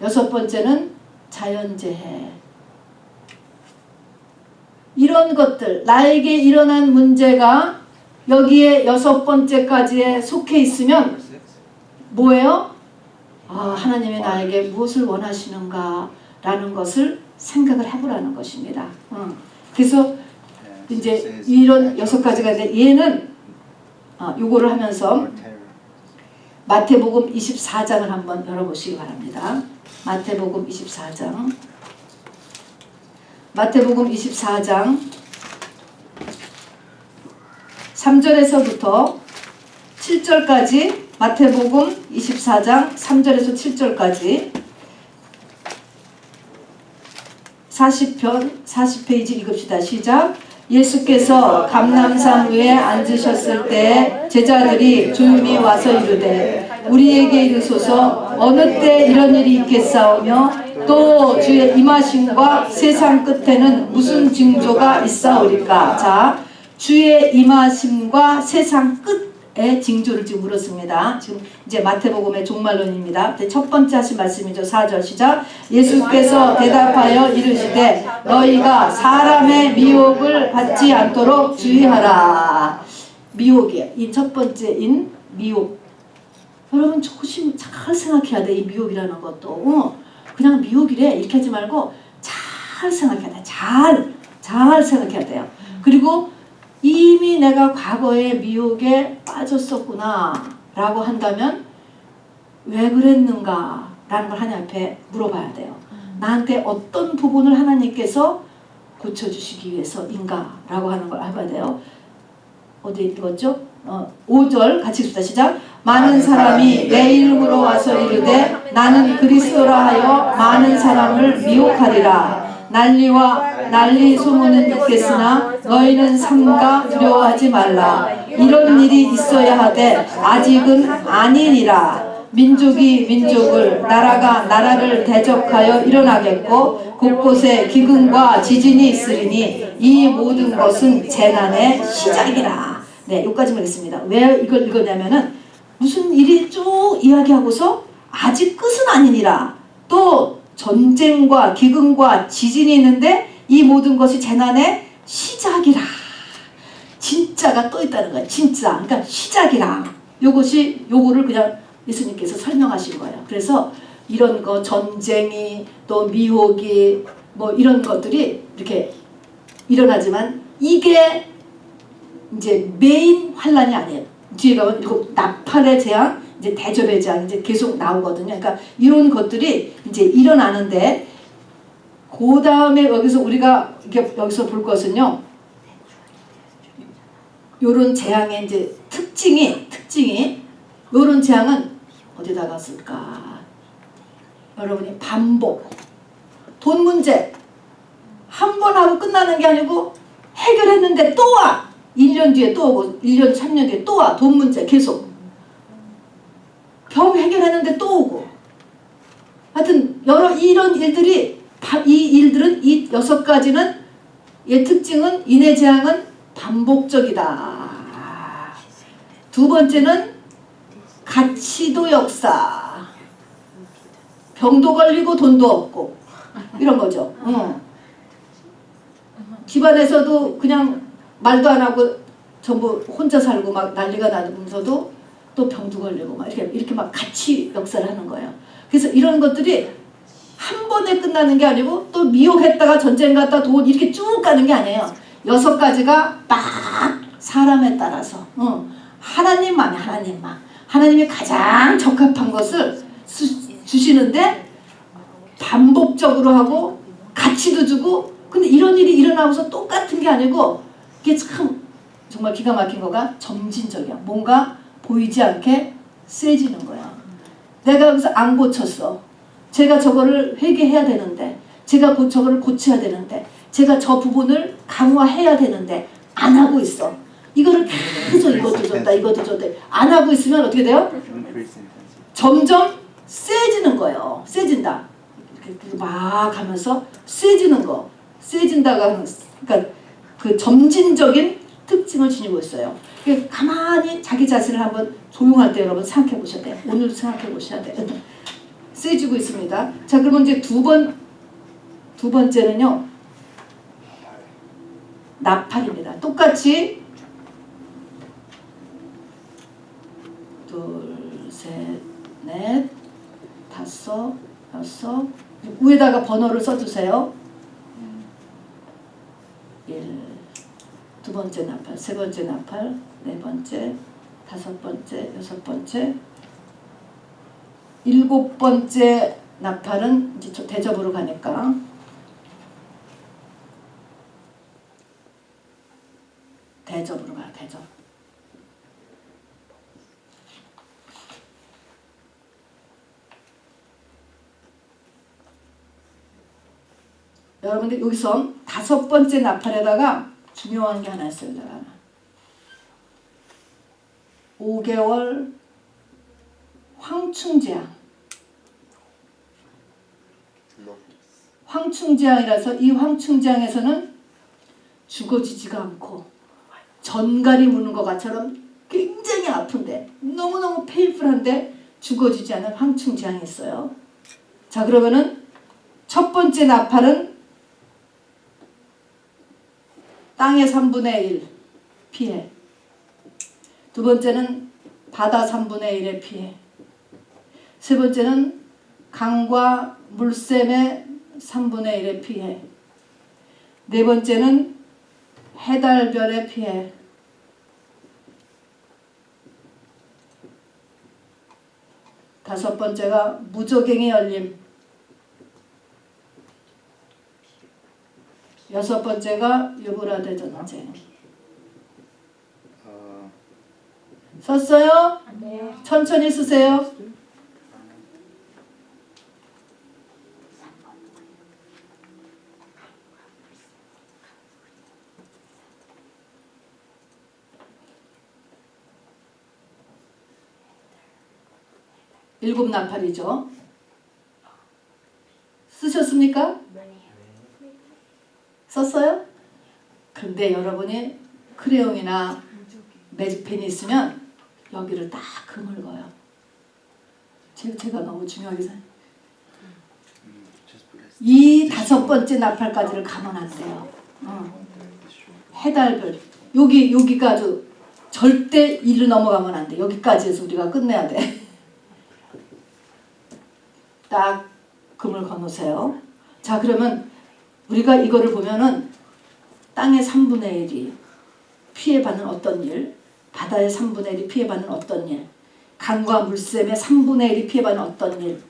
여섯 번째는 자연재해. 이런 것들, 나에게 일어난 문제가 여기에 여섯 번째까지에 속해 있으면 뭐예요? 아, 하나님이 나에게 무엇을 원하시는가 라는 것을 생각을 해보라는 것입니다. 그래서 이제 이런 여섯 가지가 있는데 얘는 요거를 하면서 마태복음 24장을 한번 열어보시기 바랍니다. 마태복음 24장. 마태복음 24장 3절에서부터 7절까지 마태복음 24장 3절에서 7절까지 40페이지 읽읍시다. 시작. 예수께서 감람산 위에 앉으셨을 때 제자들이 조용히 와서 이르되 우리에게 이르소서 어느 때 이런 일이 있겠사오며 또 주의 임하심과 세상 끝에는 무슨 징조가 있사오리까. 자, 주의 임하심과 세상 끝의 징조를 지금 물었습니다. 지금 이제 마태복음의 종말론입니다. 첫 번째 하신 말씀이죠. 4절 시작. 예수께서 대답하여 이르시되 너희가 사람의 미혹을 받지 않도록 주의하라. 미혹이에요. 이 첫 번째인 미혹. 여러분 조심 잘 생각해야 돼. 이 미혹이라는 것도. 그냥 미혹이래 이렇게 하지 말고 잘 생각해야 돼. 잘 생각해야 돼요. 그리고 이미 내가 과거에 미혹에 빠졌었구나 라고 한다면 왜 그랬는가 라는 걸 하나님 앞에 물어봐야 돼요. 나한테 어떤 부분을 하나님께서 고쳐주시기 위해서인가 라고 하는 걸 해봐야 돼요. 어디 읽었죠? 5절 같이 읽읍시다. 시작. 많은 사람이 내 이름으로 와서 이르되 나는 그리스도라 하여 많은 사람을 미혹하리라. 난리 소문은 듣겠으나 너희는 삼가 두려워하지 말라. 이런 일이 있어야 하되 아직은 아니니라. 민족이 민족을 나라가 나라를 대적하여 일어나겠고 곳곳에 기근과 지진이 있으리니 이 모든 것은 재난의 시작이라. 네, 여기까지만 읽습니다. 왜 이걸 읽었냐면은 무슨 일이 쭉 이야기하고서 아직 끝은 아니니라. 또 전쟁과 기근과 지진이 있는데 이 모든 것이 재난의 시작이라. 진짜가 또 있다는 거예요. 진짜. 그러니까 시작이라. 요거를 그냥 예수님께서 설명하신 거예요. 그래서 이런 거 전쟁이 또 미혹이 뭐 이런 것들이 이렇게 일어나지만 이게 이제 메인 환란이 아니에요. 뒤에 가면 일곱 나팔의 재앙, 이제 대접의 재앙 이제 계속 나오거든요. 그러니까 이런 것들이 이제 일어나는데 그 다음에 여기서 우리가 여기서 볼 것은요. 요런 재앙의 이제 특징이 요런 재앙은 어디다 갔을까? 여러분이 반복. 돈 문제 한 번 하고 끝나는 게 아니고 해결했는데 또 와. 1년 뒤에 또 오고 1년 3년 뒤에 또 와. 돈 문제 계속. 병 해결했는데 또 오고. 하여튼 여러 이런 일들이 이 일들은 이 6가지는 얘 특징은 인해 재앙은 반복적이다. 두 번째는 가치도 역사. 병도 걸리고 돈도 없고 이런 거죠. 집안에서도 그냥 말도 안 하고 전부 혼자 살고 막 난리가 나면서도 또 병도 걸리고 막 이렇게 막 같이 역사를 하는 거예요. 그래서 이런 것들이 한 번에 끝나는 게 아니고 또 미혹했다가 전쟁 갔다 돈 이렇게 쭉 가는 게 아니에요. 6가지가 막 사람에 따라서 하나님만 하나님이 가장 적합한 것을 주시는데 반복적으로 하고 가치도 주고 근데 이런 일이 일어나고서 똑같은 게 아니고 이게 참 정말 기가 막힌 거가 점진적이야. 뭔가 보이지 않게 세지는 거야. 내가 여기서 안 고쳤어. 제가 저거를 회개해야 되는데 제가 저거를 고쳐야 되는데 제가 저 부분을 강화해야 되는데 안 하고 있어. 이거를 계속 이것도 줬다 안 하고 있으면 어떻게 돼요? 점점 세지는 거예요. 세진다. 이렇게 막 하면서 세지는 거. 세진다가 그러니까 그 점진적인 특징을 지니고 있어요. 가만히 자기 자신을 한번 조용할 때 여러분 생각해 보셔야 돼요. 오늘도 생각해 보셔야 돼요. 세지고 있습니다. 자, 그러면 이제 두 번째는요. 나팔입니다. 똑같이 둘, 셋, 넷, 다섯, 여섯 위에다가 번호를 써주세요. 1, 두 번째 나팔, 세 번째 나팔, 네 번째, 다섯 번째, 여섯 번째, 7번째 나팔은 이제 대접으로 가니까 대접으로 가요. 대접. 여러분들 여기서 5번째 나팔에다가 중요한 게 하나 있어요. 5개월 황충재앙. 황충재앙이라서 이 황충재앙에서는 죽어지지가 않고 전갈이 무는 것처럼 굉장히 아픈데 너무너무 페인풀한데 죽어지지 않은 황충재앙이 있어요. 자, 그러면은 첫 번째 나팔은 땅의 3분의 1 피해. 두 번째는 바다 3분의 1의 피해. 세 번째는 강과 물샘의 3분의 1의 피해. 네 번째는 해달별의 피해. 다섯 번째가 무적행의 열림. 여섯 번째가 유브라데 전쟁. 썼어요? 네. 천천히 쓰세요. 일곱 나팔이죠. 쓰셨습니까? 썼어요? 근데 여러분이 크레용이나 매직펜이 있으면 여기를 딱 금을 거요. 제가 너무 중요하게 생각해요. 이 5번째 나팔까지를 가면 안 돼요. 해달별. 여기가 아주 절대 일로 넘어가면 안 돼. 여기까지 해서 우리가 끝내야 돼. 딱 금을 거놓으세요. 자, 그러면 우리가 이거를 보면은 땅의 3분의 1이 피해받는 어떤 일, 바다의 3분의 1이 피해받는 어떤 일, 강과 물샘의 3분의 1이 피해받는 어떤 일,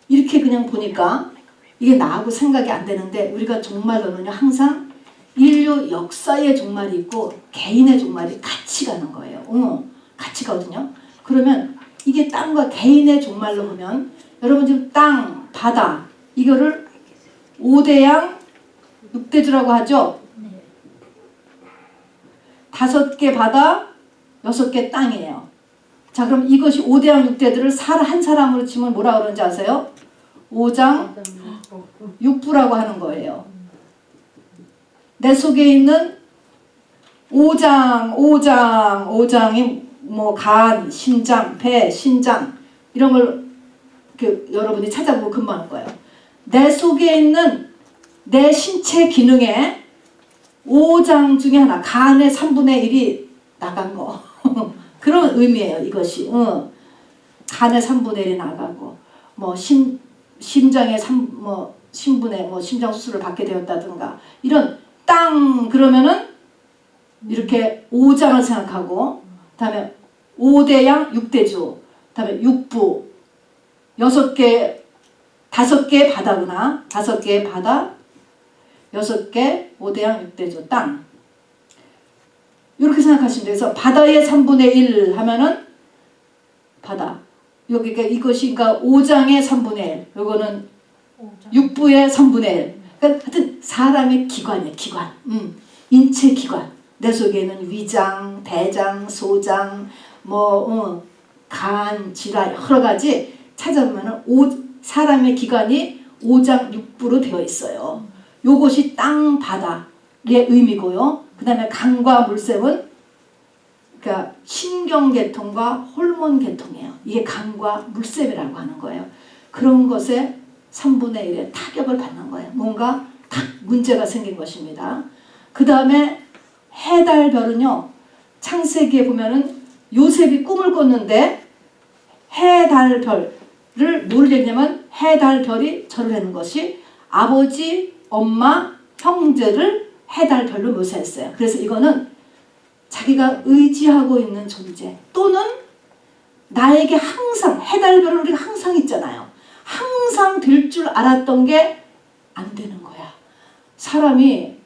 이렇게 그냥 보니까 이게 나하고 생각이 안 되는데 우리가 종말론은요 항상 인류 역사의 종말이 있고 개인의 종말이 같이 가는 거예요. 같이 가거든요. 그러면 이게 땅과 개인의 종말로 보면 여러분 지금 땅, 바다 이거를 5대양 6대주라고 하죠. 5개 바다, 6개 땅이에요. 자, 그럼 이것이 5대양 6대들을 한 사람으로 치면 뭐라 그러는지 아세요? 5장 6부라고 하는 거예요. 내 속에 있는 5장이 뭐 간, 심장, 배, 신장 이런 걸 여러분이 찾아보고 근무하는 거예요. 내 속에 있는 내 신체 기능의 5장 중에 하나, 간의 3분의 1이 나간 거. 그런 의미예요, 이것이. 간의 3분의 1이 나가고, 뭐, 심장의 신분의 심장 수술을 받게 되었다든가, 이런 땅, 그러면은, 이렇게 5장을 생각하고, 그 다음에 5대양 6대주, 그 다음에 6부, 5개 바다구나. 5개의 바다, 6개 5대양 6대주 땅. 이렇게 생각하시면 돼요. 그래서 바다의 3분의 1 하면은 바다. 여기가 이것이 그러니까 5장의 3분의 1. 요거는 6부의 3분의 1. 그러니까 하여튼 사람의 기관이에요. 기관. 인체 기관. 내 속에는 위장, 대장, 소장, 간, 지라 여러 가지 찾아보면은 사람의 기관이 5장 6부로 되어 있어요. 요것이 땅, 바다의 의미고요. 그 다음에 간과 물샘은 그러니까 신경계통과 호르몬계통이에요. 이게 간과 물샘이라고 하는 거예요. 그런 것에 3분의 1의 타격을 받는 거예요. 뭔가 탁 문제가 생긴 것입니다. 그 다음에 해달별은요. 창세기에 보면은 요셉이 꿈을 꿨는데 해달별을 뭘 얘기냐면 해달별이 절을 하는 것이 아버지, 엄마, 형제를 해달별로 묘사했어요. 그래서 이거는 자기가 의지하고 있는 존재 또는 나에게 항상 해달별은 우리가 항상 있잖아요. 항상 될 줄 알았던 게 안 되는 거야. 사람이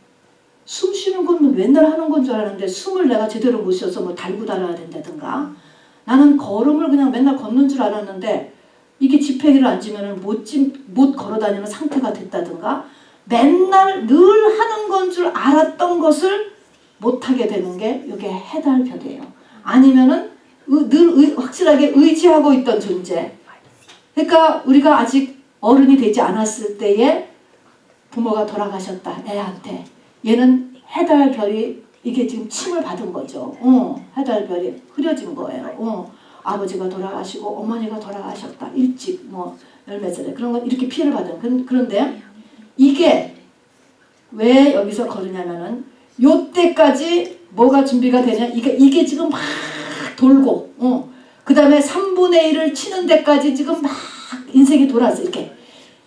숨 쉬는 건 맨날 하는 건 줄 알았는데 숨을 내가 제대로 못 쉬어서 뭐 달고 달아야 된다든가 나는 걸음을 그냥 맨날 걷는 줄 알았는데 이게 지폐기를 앉으면 못 걸어 다니는 상태가 됐다든가 맨날 늘 하는 건 줄 알았던 것을 못하게 되는 게 이게 해달별이에요. 아니면은 늘 확실하게 의지하고 있던 존재. 그러니까 우리가 아직 어른이 되지 않았을 때에 부모가 돌아가셨다 애한테 얘는 해달별이 이게 지금 침을 받은 거죠. 해달별이 흐려진 거예요. 아버지가 돌아가시고 어머니가 돌아가셨다 일찍 열몇 살에 그런 건 이렇게 피해를 받은. 그런데 이게 왜 여기서 거르냐면은 요때까지 뭐가 준비가 되냐 이게 지금 막 돌고 그 다음에 3분의 1을 치는 데까지 지금 막 인생이 돌아서 이렇게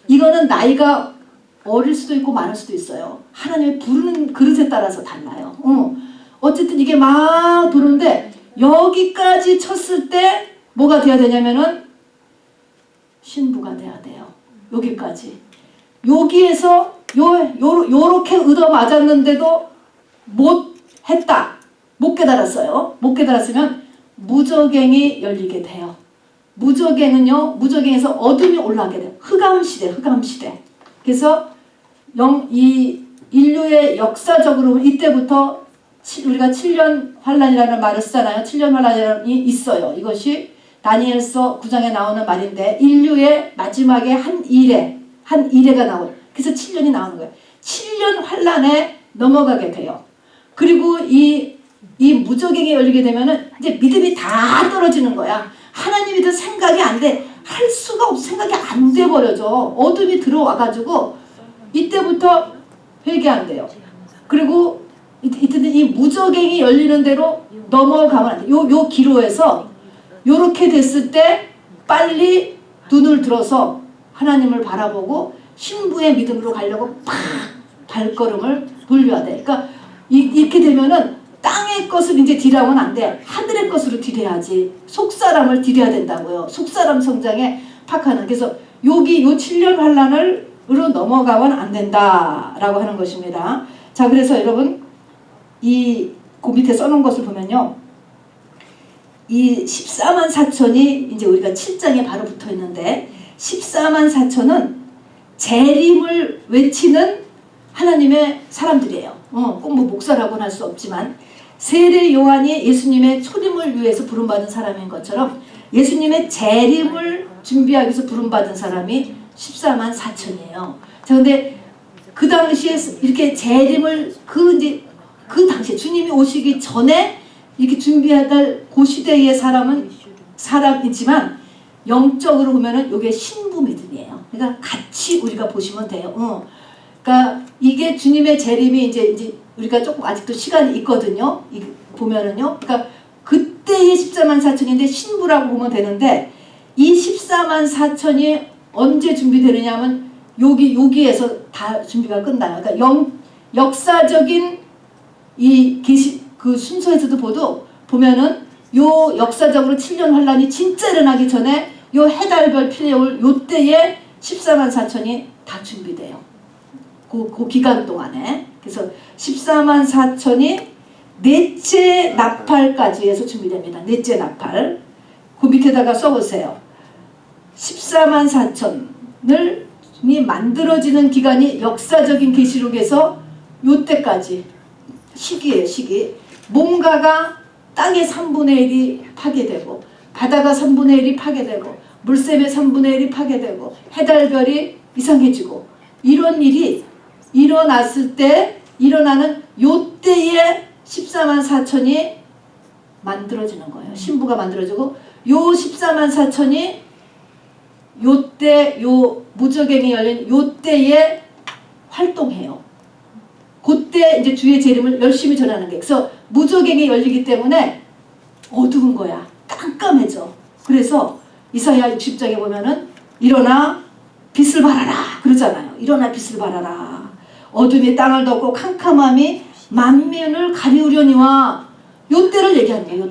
이거는 나이가 어릴 수도 있고 많을 수도 있어요. 하나님의 부르는 그릇에 따라서 달라요. 어쨌든 이게 막 도는데 여기까지 쳤을 때 뭐가 돼야 되냐면은 신부가 돼야 돼요. 여기까지. 여기에서 요렇게 얻어 맞았는데도 못 했다. 못 깨달았어요. 못 깨달았으면 무저갱이 열리게 돼요. 무저갱에서 어둠이 올라가게 돼요. 흑암시대. 그래서 이 인류의 역사적으로 이때부터 우리가 7년 환란이라는 말을 쓰잖아요. 7년 환란이 있어요. 이것이 다니엘서 9장에 나오는 말인데 인류의 마지막에 한 일회가 나와요. 그래서 7년이 나오는 거예요. 7년 환란에 넘어가게 돼요. 그리고 이 무저갱이 열리게 되면은 이제 믿음이 다 떨어지는 거야. 하나님이 더 생각이 안 돼. 할 수가 없어. 생각이 안 돼 버려져. 어둠이 들어와가지고 이때부터 회개한대요. 그리고 이때 이 무저갱이 열리는 대로 넘어가면 안 돼. 요 기로에서 요렇게 됐을 때 빨리 눈을 들어서 하나님을 바라보고 신부의 믿음으로 가려고 팍 발걸음을 돌려야 돼. 그러니까 이렇게 되면은 땅의 것을 이제 딜하면 안 돼. 하늘의 것으로 딜해야지. 속사람을 딜해야 된다고요. 속사람 성장에 팍하는. 그래서 여기 요 7년 환란으로 넘어가면 안 된다라고 하는 것입니다. 자, 그래서 여러분 그 밑에 써놓은 것을 보면요. 이 14만 4천이 이제 우리가 7장에 바로 붙어 있는데 14만 4천은 재림을 외치는 하나님의 사람들이에요. 꼭 뭐 목사라고는 할 수 없지만 세례 요한이 예수님의 초림을 위해서 부름받은 사람인 것처럼 예수님의 재림을 준비하기 위해서 부름받은 사람이 14만 4천이에요. 자, 근데 그 당시에 이렇게 재림을 그 당시에 주님이 오시기 전에 이렇게 준비해야 될 그 시대의 사람이지만 영적으로 보면은 이게 신부 믿음이에요. 그러니까 같이 우리가 보시면 돼요. 그러니까 이게 주님의 재림이 이제 우리가 조금 아직도 시간이 있거든요. 보면은요. 그러니까 그때의 14만 4천인데 신부라고 보면 되는데 이 14만 4천이 언제 준비되느냐면 여기에서 다 준비가 끝나요. 그러니까 역사적인 이 그 순서에서도 보면은 요 역사적으로 7년 환란이 진짜 일어나기 전에 요 해달별 필레올 요 때에 14만 4천이 다 준비돼요. 그 기간 동안에. 그래서 14만 4천이 넷째 나팔까지 해서 준비됩니다. 넷째 나팔. 그 밑에다가 써보세요. 14만 4천을 만들어지는 기간이 역사적인 계시록에서 요 때까지 시기예요. 시기. 뭔가가 땅의 3분의 1이 파괴되고 바다가 3분의 1이 파괴되고 물샘의 3분의 1이 파괴되고 해달별이 이상해지고 이런 일이 일어났을 때 일어나는 요때에 14만 4천이 만들어지는 거예요. 신부가 만들어지고 요 14만 4천이 요때 요 무저갱이 열린 요때에 활동해요. 그때 이제 주의 재림을 열심히 전하는 게. 그래서 무저갱이 열리기 때문에 어두운 거야. 깜깜해져. 그래서 이사야 60장에 보면은 일어나 빛을 발하라 그러잖아요. 일어나 빛을 발하라. 어둠이 땅을 덮고 캄캄함이 만민을 가리우려니와 요때를 얘기하는 거예요.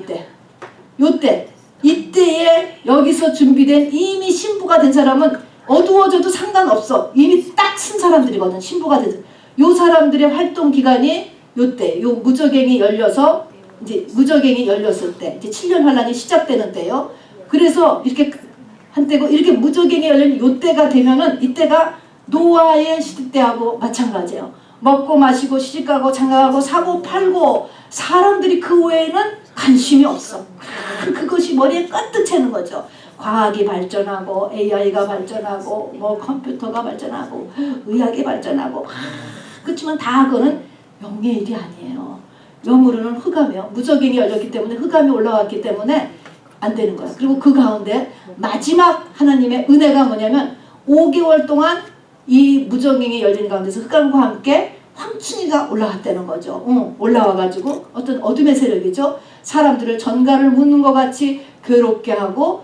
요때. 이때에 여기서 준비된 이미 신부가 된 사람은 어두워져도 상관없어. 이미 딱 쓴 사람들이거든. 신부가 된 요 사람들의 활동 기간이 요때. 요 무저갱이 열려서 이제 무저갱이 열렸을 때 이제 7년 환란이 시작되는 때요. 그래서 이렇게 한때고 이렇게 무저갱이 열린 요때가 되면은 이때가 노아의 시대 때하고 마찬가지예요. 먹고 마시고 시집가고 장가가고 사고 팔고 사람들이 그 외에는 관심이 없어. 그것이 머리에 가득 채는 거죠. 과학이 발전하고 AI가 발전하고 뭐 컴퓨터가 발전하고 의학이 발전하고 그렇지만 다 그거는 영의 일이 아니에요. 영으로는 흑암이요. 무저갱이 열렸기 때문에 흑암이 올라왔기 때문에 안 되는 거야. 그리고 그 가운데 마지막 하나님의 은혜가 뭐냐면 5개월 동안 이 무저갱이 열리는 가운데서 흑암과 함께 황충이가 올라왔다는 거죠. 올라와가지고 어떤 어둠의 세력이죠. 사람들을 전갈을 묻는 것 같이 괴롭게 하고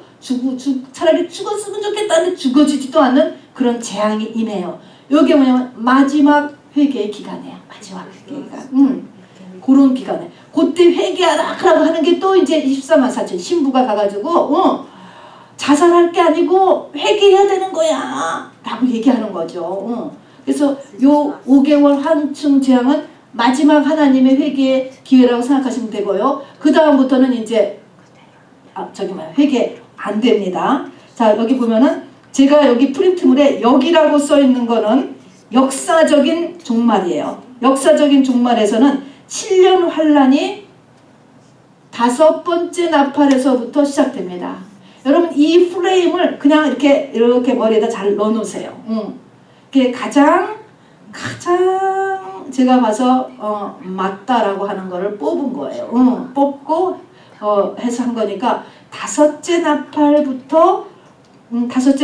차라리 죽었으면 좋겠다는데 죽어지지도 않는 그런 재앙이 임해요. 이게 뭐냐면 마지막 회개의 기간이에요. 마지막 회개의 기간. 그런 기간에. 그때 회개하라고 하는 게 또 이제 24만 4천 신부가 가가지고 자살할 게 아니고 회개해야 되는 거야 라고 얘기하는 거죠. 그래서 요 5개월 한층 재앙은 마지막 하나님의 회개의 기회라고 생각하시면 되고요. 그 다음부터는 이제 회개 안 됩니다. 자, 여기 보면은 제가 여기 프린트물에 여기라고 써 있는 거는 역사적인 종말이에요. 역사적인 종말에서는 7년 환란이 5번째 나팔에서부터 시작됩니다. 여러분 이 프레임을 그냥 이렇게 머리에다 잘 넣어놓으세요. 그게 가장 제가 봐서 맞다라고 하는 거를 뽑은 거예요. 뽑고 해서 한 거니까 다섯째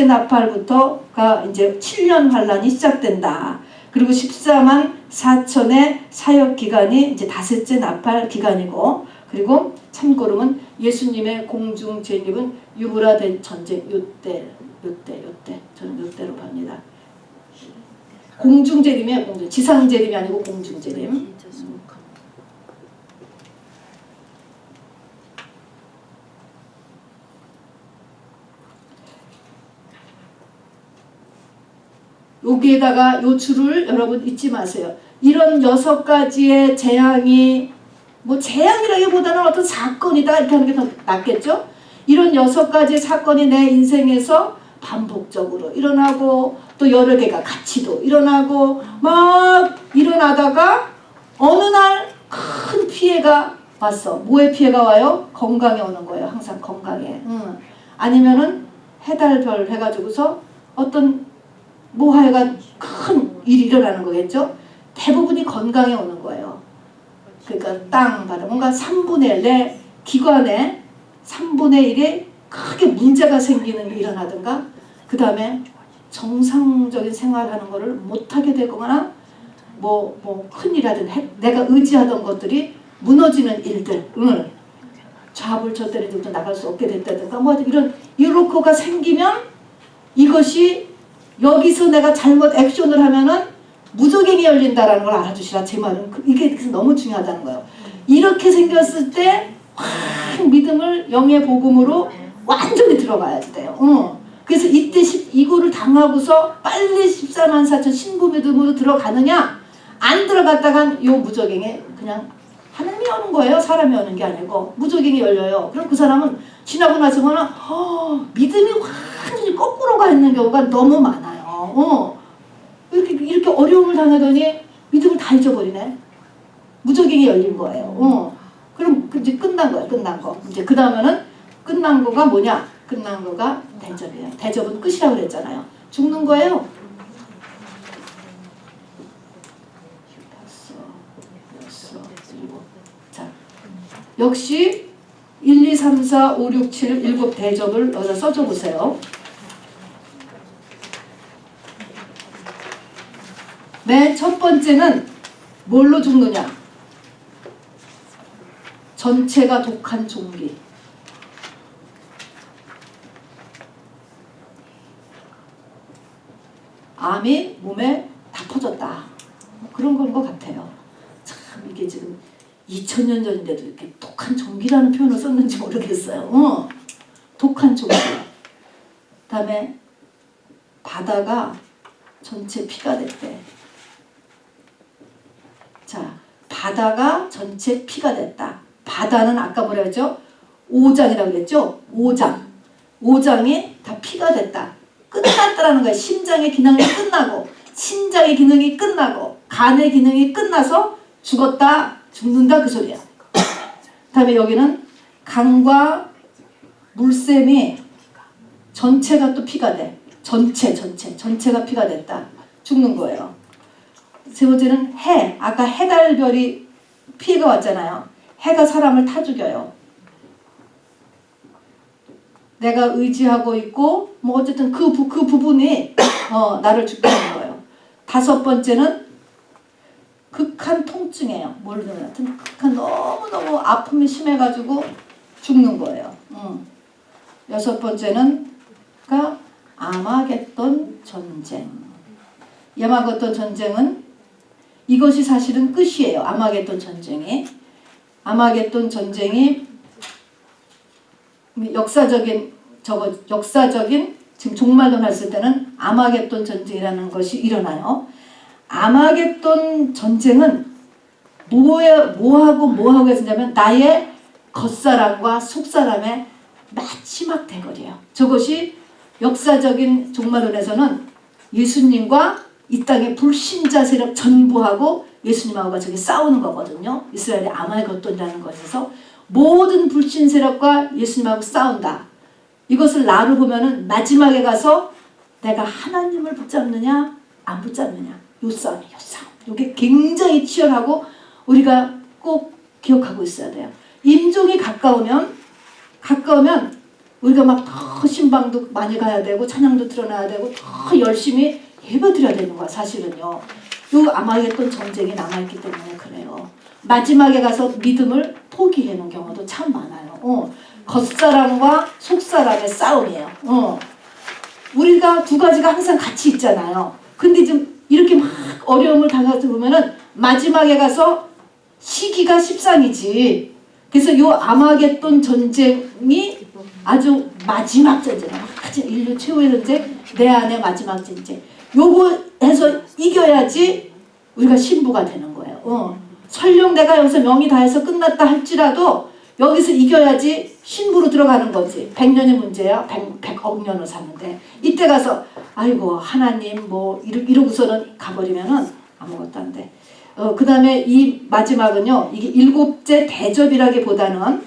나팔부터가 이제 7년 환란이 시작된다. 그리고 14만 4천의 사역 기간이 이제 다섯째 나팔 기간이고, 그리고 참고로는 예수님의 공중 재림은 유브라데 전쟁 요때 저는 요때로 봅니다. 공중 재림이에요. 지상 재림이 아니고 공중 재림. 여기에다가 요 줄을 여러분 잊지 마세요. 이런 6가지의 재앙이 뭐 재앙이라기보다는 어떤 사건이다 이렇게 하는 게 더 낫겠죠. 이런 6가지 사건이 내 인생에서 반복적으로 일어나고 또 여러 개가 같이도 일어나고 막 일어나다가 어느 날 큰 피해가 왔어. 뭐에 피해가 와요? 건강에 오는 거예요. 항상 건강에. 아니면은 해달별 해가지고서 어떤 뭐 하여간 큰 일이 일어나는 거겠죠. 대부분이 건강에 오는 거예요. 그러니까 땅, 바다, 뭔가 3분의 1, 내 기관에 3분의 1에 크게 문제가 생기는 일이 일어나든가, 그 다음에 정상적인 생활하는 거를 못하게 되거나 뭐 큰일이라든 내가 의지하던 것들이 무너지는 일들, 좌불초대를 들고 나갈 수 없게 됐다든가 뭐 이런 이렇게가 생기면 이것이 여기서 내가 잘못 액션을 하면은 무적행이 열린다라는 걸 알아주시라. 제 말은 이게 너무 중요하다는 거예요. 이렇게 생겼을 때 확 믿음을 영의 복음으로 완전히 들어가야지 돼요. 그래서 이때 이거를 당하고서 빨리 14만 4천 신부 믿음으로 들어가느냐, 안 들어갔다간 요 무적행에 그냥 하나님이 여는 거예요. 사람이 여는 게 아니고 무적행이 열려요. 그럼 그 사람은 지나고 나서는 믿음이 완전히 거꾸로 가 있는 경우가 너무 많아요. 이렇게 어려움을 당하더니 믿음을 다 잊어버리네. 무적행이 열린 거예요. 그럼 이제 끝난 거야. 끝난 거. 이제 그 다음에는 끝난 거가 뭐냐? 끝난 거가 대접이에요. 대접은 끝이라고 그랬잖아요. 죽는 거예요. 자, 역시 1, 2, 3, 4, 5, 6, 7, 7 대접을 넣어서 써줘 보세요. 맨 첫 번째는 뭘로 죽느냐? 전체가 독한 종기. 암이 몸에 다 퍼졌다. 그런 건 것 같아요. 참 이게 지금 2000년 전인데도 이렇게 독한 종기라는 표현을 썼는지 모르겠어요. 독한 종기. 그 다음에 바다가 전체 피가 됐대. 자, 바다가 전체 피가 됐다. 바다는 아까 뭐라 했죠? 5장이라고 그랬죠? 5장이 다 피가 됐다. 끝났다라는 거예요. 심장의 기능이 끝나고, 신장의 기능이 끝나고, 간의 기능이 끝나서 죽었다, 죽는다 그 소리야. 그 다음에 여기는 강과 물샘이 전체가 또 피가 돼. 전체가 피가 됐다. 죽는 거예요. 세 번째는 해. 아까 해달별이 피해가 왔잖아요. 해가 사람을 타 죽여요. 내가 의지하고 있고 뭐 어쨌든 그 부분이 나를 죽게 하는 거예요. 다섯 번째는 극한 통증이에요. 모르는 하여튼 극한 너무너무 아픔이 심해가지고 죽는 거예요. 여섯 번째는 아마겟돈 전쟁. 이 아마겟돈 전쟁은 이것이 사실은 끝이에요. 아마겟돈 전쟁이 역사적인 지금 종말론 했을 때는 아마겟돈 전쟁이라는 것이 일어나요. 아마겟돈 전쟁은 뭐하고 했냐면 나의 겉사람과 속사람의 마지막 대결이에요. 저것이 역사적인 종말론에서는 예수님과 이 땅의 불신자 세력 전부하고 예수님하고 저기 싸우는 거거든요. 이스라엘의 아마겟돈이라는 것에서 모든 불신 세력과 예수님하고 싸운다. 이것을 나로 보면은 마지막에 가서 내가 하나님을 붙잡느냐 안 붙잡느냐 요 싸움이에요. 이게 굉장히 치열하고 우리가 꼭 기억하고 있어야 돼요. 임종이 가까우면 우리가 막 더 신방도 많이 가야 되고 찬양도 드러나야 되고 더 열심히 예배 드려야 되는 거야. 사실은요. 요 아마겟돈 전쟁이 남아있기 때문에 그래요. 마지막에 가서 믿음을 포기하는 경우도 참 많아요. 겉사람과 속사람의 싸움이에요. 우리가 두 가지가 항상 같이 있잖아요. 근데 좀 이렇게 막 어려움을 당하다 보면은 마지막에 가서 시기가 13이지. 그래서 요 아마겟돈 전쟁이 아주 마지막 전쟁이에요. 인류 최후의 전쟁, 내 안의 마지막 전쟁. 요거 해서 이겨야지 우리가 신부가 되는 거예요. 설령 내가 여기서 명이 다해서 끝났다 할지라도 여기서 이겨야지 신부로 들어가는 거지. 100년이 문제야. 100억 년을 사는데 이때 가서 아이고 하나님 뭐 이러고서는 가버리면은 아무것도 안 돼. 그 다음에 이 마지막은요. 이게 일곱째 대접이라기보다는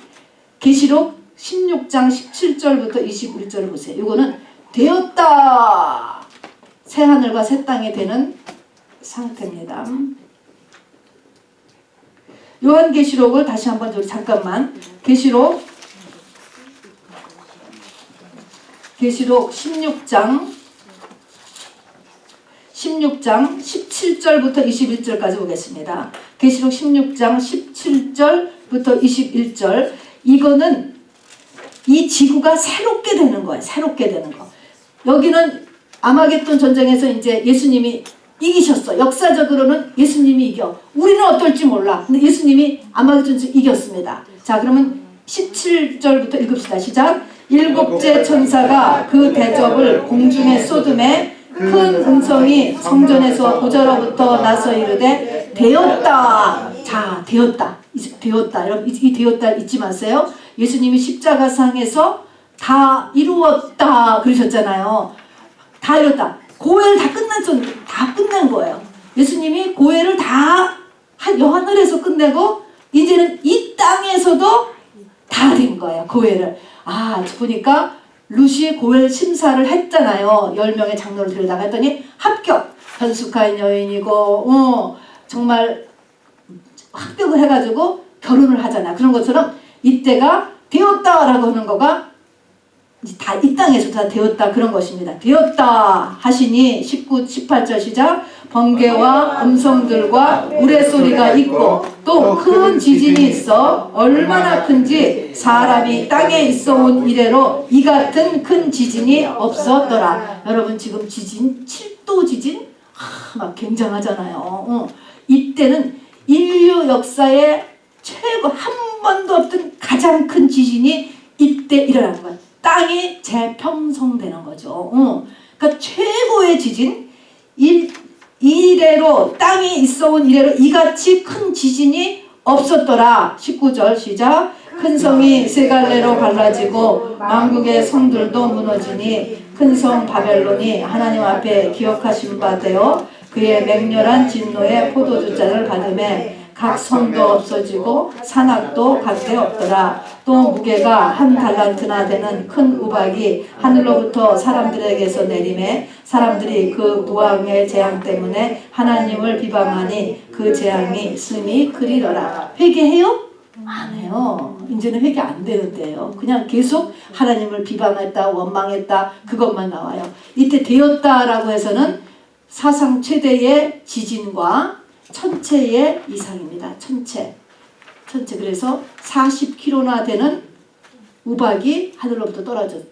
계시록 16장 17절부터 21절을 보세요. 이거는 되었다. 새하늘과 새 땅이 되는 상태입니다. 요한계시록을 다시 한번 잠깐만. 계시록 16장 17절부터 21절까지 보겠습니다. 계시록 16장 17절부터 21절. 이거는 이 지구가 새롭게 되는 거예요. 새롭게 되는 거. 여기는 아마겟돈 전쟁에서 이제 예수님이 이기셨어. 역사적으로는 예수님이 이겨. 우리는 어떨지 몰라. 근데 예수님이 아마겟돈 전쟁 이겼습니다. 자, 그러면 17절부터 읽읍시다. 시작. 일곱째 천사가 그 대접을 공중에 쏟음에 큰 음성이 성전에서 보좌로부터 나서 이르되 되었다. 자, 되었다. 되었다. 여러분 이 되었다 잊지 마세요. 예수님이 십자가상에서 다 이루었다 그러셨잖아요. 다 이뤘다. 고해를 다 끝낸 거예요. 예수님이 고해를 다 하늘에서 끝내고 이제는 이 땅에서도 다 된 거예요. 고해를. 보니까 루시 고해 심사를 했잖아요. 10명의 장로를 데려다가 했더니 합격. 현숙한 여인이고 정말 합격을 해가지고 결혼을 하잖아. 그런 것처럼 이때가 되었다라고 하는 거가 다 이 땅에서 다 되었다 그런 것입니다. 되었다 하시니 19, 18절 시작. 번개와 음성들과 우레소리가 있고 또 큰 지진이 있어 얼마나 큰지 사람이 땅에 있어온 이래로 이 같은 큰 지진이 없었더라. 여러분 지금 지진 7도 지진 막 굉장하잖아요. 이때는 인류 역사의 최고 한 번도 없던 가장 큰 지진이 이때 일어나는 거예요. 땅이 재평성되는 거죠. 그러니까 최고의 지진 이래로 땅이 있어온 이래로 이같이 큰 지진이 없었더라. 19절 시작. 큰 성이 세 갈래로 갈라지고 만국의 성들도 무너지니 큰 성 바벨론이 하나님 앞에 기억하신 바 되어 그의 맹렬한 진노의 포도주잔을 받음에 각 성도 없어지고 산악도 각대 없더라. 또 무게가 한 달란트나 되는 큰 우박이 하늘로부터 사람들에게서 내림에 사람들이 그 무왕의 재앙 때문에 하나님을 비방하니 그 재앙이 심히 크리더라. 회개해요? 안 해요. 이제는 회개 안 되는데요. 그냥 계속 하나님을 비방했다, 원망했다 그것만 나와요. 이때 되었다라고 해서는 사상 최대의 지진과 천체의 이상입니다. 천체. 그래서 40km나 되는 우박이 하늘로부터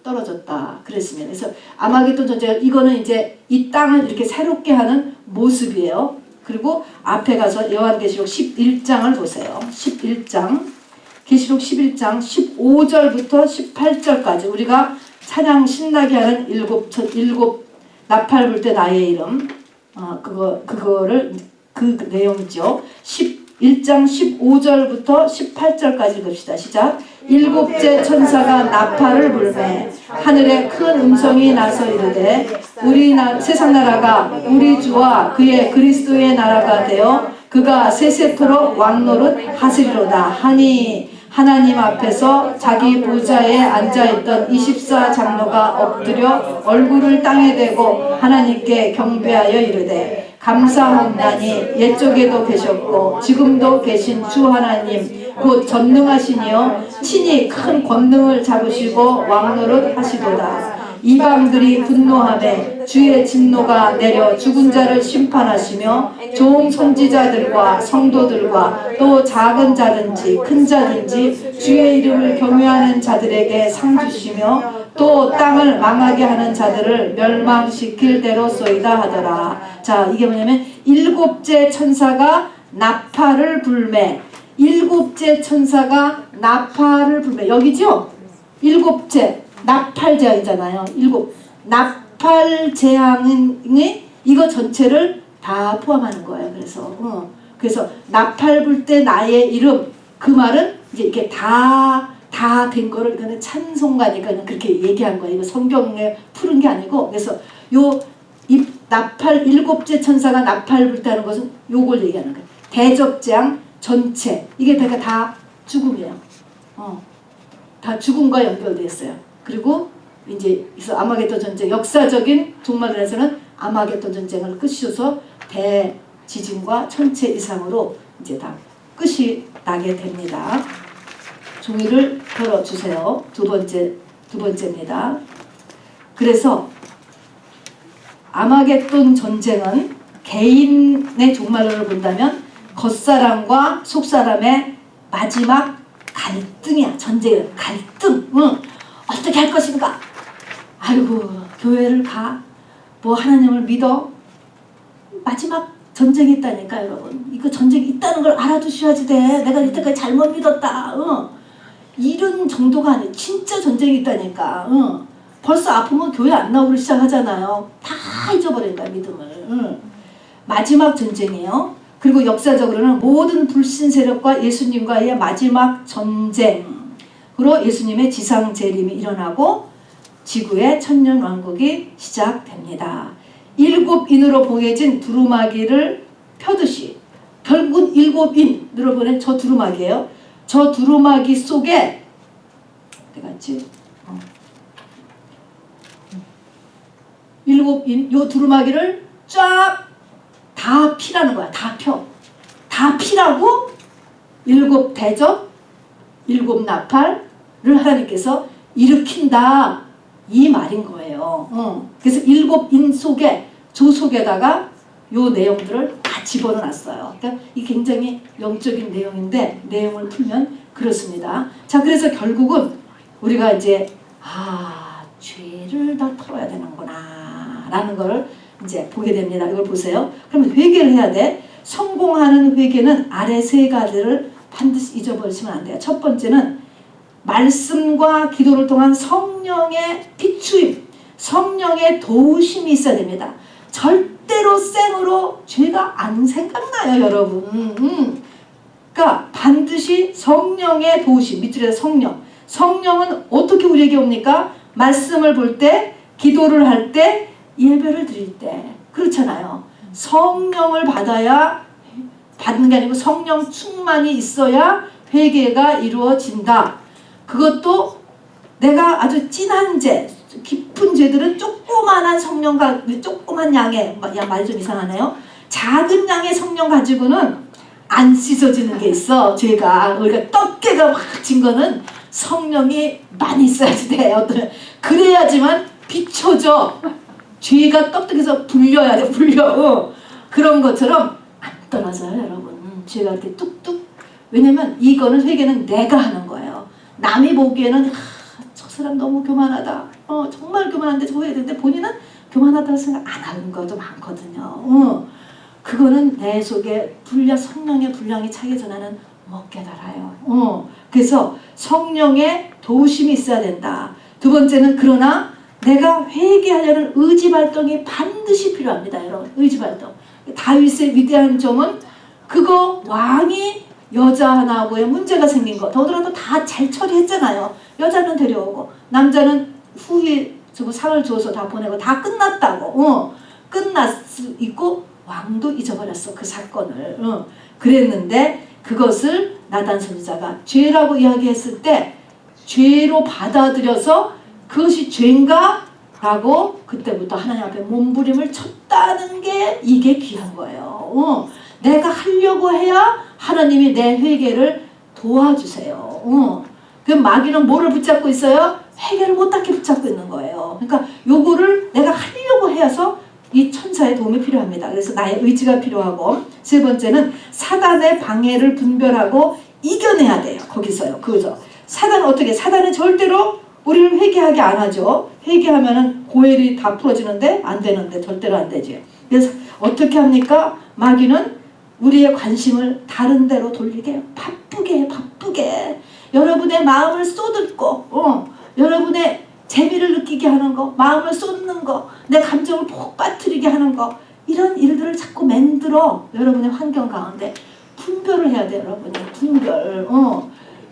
떨어졌다. 그랬습니다. 그래서 아마겟돈 전쟁 이거는 이제 이 땅을 이렇게 새롭게 하는 모습이에요. 그리고 앞에 가서 요한계시록 11장을 보세요. 11장. 계시록 11장 15절부터 18절까지 우리가 찬양 신나게 하는 일곱 나팔 불 때 나의 이름 그거를 그 내용이죠. 11장 15절부터 18절까지 읽읍시다. 시작. 일곱째 천사가 나팔을 불매 하늘에 큰 음성이 나서 이르되 세상 나라가 우리 주와 그의 그리스도의 나라가 되어 그가 세세토록 왕노릇 하시리로다 하니 하나님 앞에서 자기 보좌에 앉아있던 24장로가 엎드려 얼굴을 땅에 대고 하나님께 경배하여 이르되 감사합나니 옛적에도 계셨고 지금도 계신 주 하나님 곧 전능하시니요 친히 큰 권능을 잡으시고 왕노릇 하시도다. 이방들이 분노하매 주의 진노가 내려 죽은 자를 심판하시며 종 선지자들과 성도들과 또 작은 자든지 큰 자든지 주의 이름을 경외하는 자들에게 상 주시며 또 땅을 망하게 하는 자들을 멸망시킬 대로소이다 하더라. 자, 이게 뭐냐면 일곱째 천사가 나팔을 불매. 일곱째 천사가 나팔을 불매. 여기죠? 일곱째 나팔 재앙이잖아요. 일곱 나팔 재앙이 이거 전체를 다 포함하는 거예요. 그래서 그래서 나팔 불 때 나의 이름, 그 말은 이제 이게 다 된 거를 이거는 찬송가니까 그렇게 얘기한 거예요. 이거 성경에 푸른 게 아니고. 그래서 요 나팔 7째 천사가 나팔 불 때하는 것은 요걸 얘기하는 거예요. 대접장 전체 이게 다 죽음이에요. 다 죽음과 연결되어 있어요. 그리고 이제 아마겟돈 전쟁, 역사적인 종말론에서는 아마겟돈 전쟁을 끝이어서 대지진과 천체 이상으로 이제 다 끝이 나게 됩니다. 종이를 펼어주세요. 두 번째입니다. 그래서 아마겟돈 전쟁은 개인의 종말론을 본다면 겉사람과 속사람의 마지막 갈등이야. 전쟁은 갈등. 어떻게 할 것인가? 아이고, 교회를 가. 뭐 하나님을 믿어. 마지막 전쟁이 있다니까, 여러분. 이거 전쟁이 있다는 걸 알아두셔야지 돼. 내가 이때까지 잘못 믿었다. 이런 정도가 아니에요. 진짜 전쟁이 있다니까. 벌써 아프면 교회 안 나오기 시작하잖아요. 다 잊어버린 거야, 믿음을. 마지막 전쟁이에요. 그리고 역사적으로는 모든 불신 세력과 예수님과의 마지막 전쟁으로 예수님의 지상 재림이 일어나고 지구의 천년왕국이 시작됩니다. 7인으로 보여진 두루마기를 펴듯이 결국 7인으로 보낸 저 두루마기예요. 저 두루마기 속에 어디 갔지? 7인 요 두루마기를 쫙 다 피라는 거야. 다 펴. 다 피라고 7 대접, 7 나팔을 하나님께서 일으킨다. 이 말인 거예요. 그래서 7인 속에 조 속에다가 요 내용들을 다 집어넣었어요. 그러니까 이게 굉장히 영적인 내용인데 내용을 풀면 그렇습니다. 자, 그래서 결국은 우리가 이제 죄를 다 털어야 되는구나 라는 걸 이제 보게 됩니다. 이걸 보세요. 그러면 회개를 해야 돼. 성공하는 회개는 아래 3가지를 반드시 잊어버리시면 안 돼요. 첫 번째는 말씀과 기도를 통한 성령의 비추임, 성령의 도우심이 있어야 됩니다. 절대로 생으로 죄가 안 생각나요, 여러분. 그러니까 반드시 성령의 도우심, 밑줄에서 성령. 성령은 어떻게 우리에게 옵니까? 말씀을 볼 때, 기도를 할 때, 예배를 드릴 때. 그렇잖아요. 성령을 받는 게 아니고 성령 충만이 있어야 회개가 이루어진다. 그것도 내가 아주 진한 죄, 깊은 죄들은 조그만한 성령과 조그만 양의, 말 좀 이상하네요. 작은 양의 성령 가지고는 안 씻어지는 게 있어. 죄가. 우리가 떡게가 확 진 거는 성령이 많이 있어야지 돼. 그래야지만 비춰져. 죄가 떡떡해서 불려야 돼. 불려. 그런 것처럼 안 떨어져요, 여러분. 죄가 이렇게 뚝뚝. 왜냐면 이거는 회개는 내가 하는 거예요. 남이 보기에는 저 사람 너무 교만하다. 정말 교만한데 저거 해야 되는데 본인은 교만하다고 생각 안 하는 것도 많거든요. 그거는 내 속에 성령의 분량이 차기 전에는 못 깨달아요. 그래서 성령의 도우심이 있어야 된다. 두 번째는 그러나 내가 회개하려는 의지 발동이 반드시 필요합니다. 여러분, 의지 발동. 다윗의 위대한 점은 그거 왕이 여자 하나하고의 문제가 생긴 거 더더라도 다 잘 처리했잖아요. 여자는 데려오고 남자는 후에 상을 줘서 다 보내고 다 끝났다고. 끝났고 왕도 잊어버렸어, 그 사건을. 그랬는데 그것을 나단 선지자가 죄라고 이야기했을 때 죄로 받아들여서 그것이 죄인가? 라고 그때부터 하나님 앞에 몸부림을 쳤다는 게 이게 귀한 거예요. 내가 하려고 해야 하나님이 내 회개를 도와주세요. 그 마귀는 뭐를 붙잡고 있어요? 회개를 못하게 붙잡고 있는 거예요. 그러니까 요거를 내가 하려고 해서 이 천사의 도움이 필요합니다. 그래서 나의 의지가 필요하고, 세 번째는 사단의 방해를 분별하고 이겨내야 돼요. 거기서요. 그죠? 사단은 절대로 우리를 회개하게 안 하죠. 회개하면은 고엘이 다 풀어지는데 안 되는데 절대로 안 되지. 그래서 어떻게 합니까? 마귀는 우리의 관심을 다른 데로 돌리게 해요. 바쁘게 여러분의 마음을 쏟고 여러분의 재미를 느끼게 하는 거, 마음을 쏟는 거, 내 감정을 폭 빠뜨리게 하는 거, 이런 일들을 자꾸 만들어 여러분의 환경 가운데. 분별을 해야 돼요, 여러분이. 분별.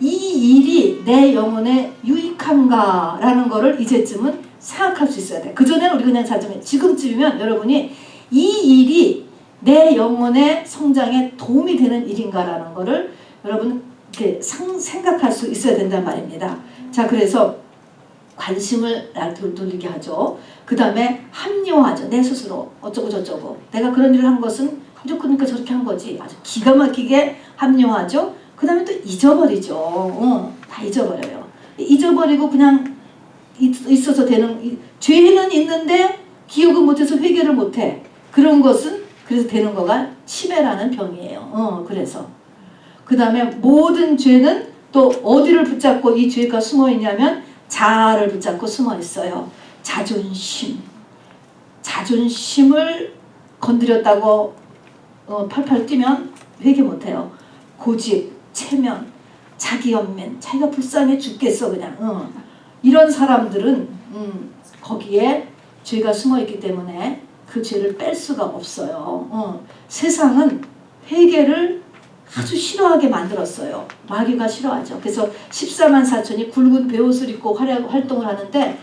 이 일이 내 영혼에 유익한가라는 거를 이제쯤은 생각할 수 있어야 돼. 그전에는 우리 그냥 살자면, 지금쯤이면 여러분이 이 일이 내 영혼의 성장에 도움이 되는 일인가라는 거를 여러분 이렇게 생각할 수 있어야 된단 말입니다. 자, 그래서 관심을 돌리게 하죠. 그 다음에 합리화하죠. 내 스스로 어쩌고 저쩌고 내가 그런 일을 한 것은 그러니까 저렇게 한 거지. 아주 기가 막히게 합리화하죠. 그 다음에 또 잊어버리죠. 다 잊어버려요. 잊어버리고 그냥 있어서 되는, 죄는 있는데 기억을 못해서 회개를 못해. 그런 것은 그래서 되는 거가 치매라는 병이에요. 그래서 그 다음에 모든 죄는 또 어디를 붙잡고 이 죄가 숨어 있냐면 자아를 붙잡고 숨어 있어요. 자존심을 건드렸다고 팔팔 뛰면 회개 못해요. 고집, 체면, 자기 연민, 자기가 불쌍해 죽겠어 그냥. 이런 사람들은 거기에 죄가 숨어 있기 때문에 그 죄를 뺄 수가 없어요. 세상은 회개를 아주 싫어하게 만들었어요. 마귀가 싫어하죠. 그래서 14만 4천이 굵은 베옷을 입고 활동을 하는데,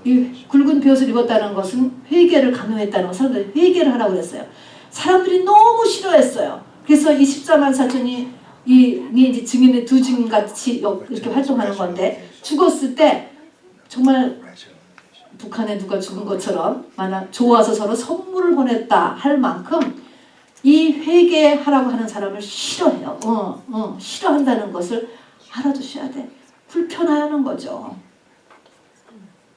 이 굵은 베옷을 입었다는 것은 회개를 강요했다는 거, 사람들이 회개를 하라고 그랬어요. 사람들이 너무 싫어했어요. 그래서 이 14만 4천이 이제 증인의 두 증인같이 이렇게 활동하는 건데, 죽었을 때 정말 북한에 누가 죽은 것처럼 만약 좋아서 서로 선물을 보냈다 할 만큼 이 회개하라고 하는 사람을 싫어해요. 싫어한다는 것을 알아두셔야 돼. 불편해하는 거죠.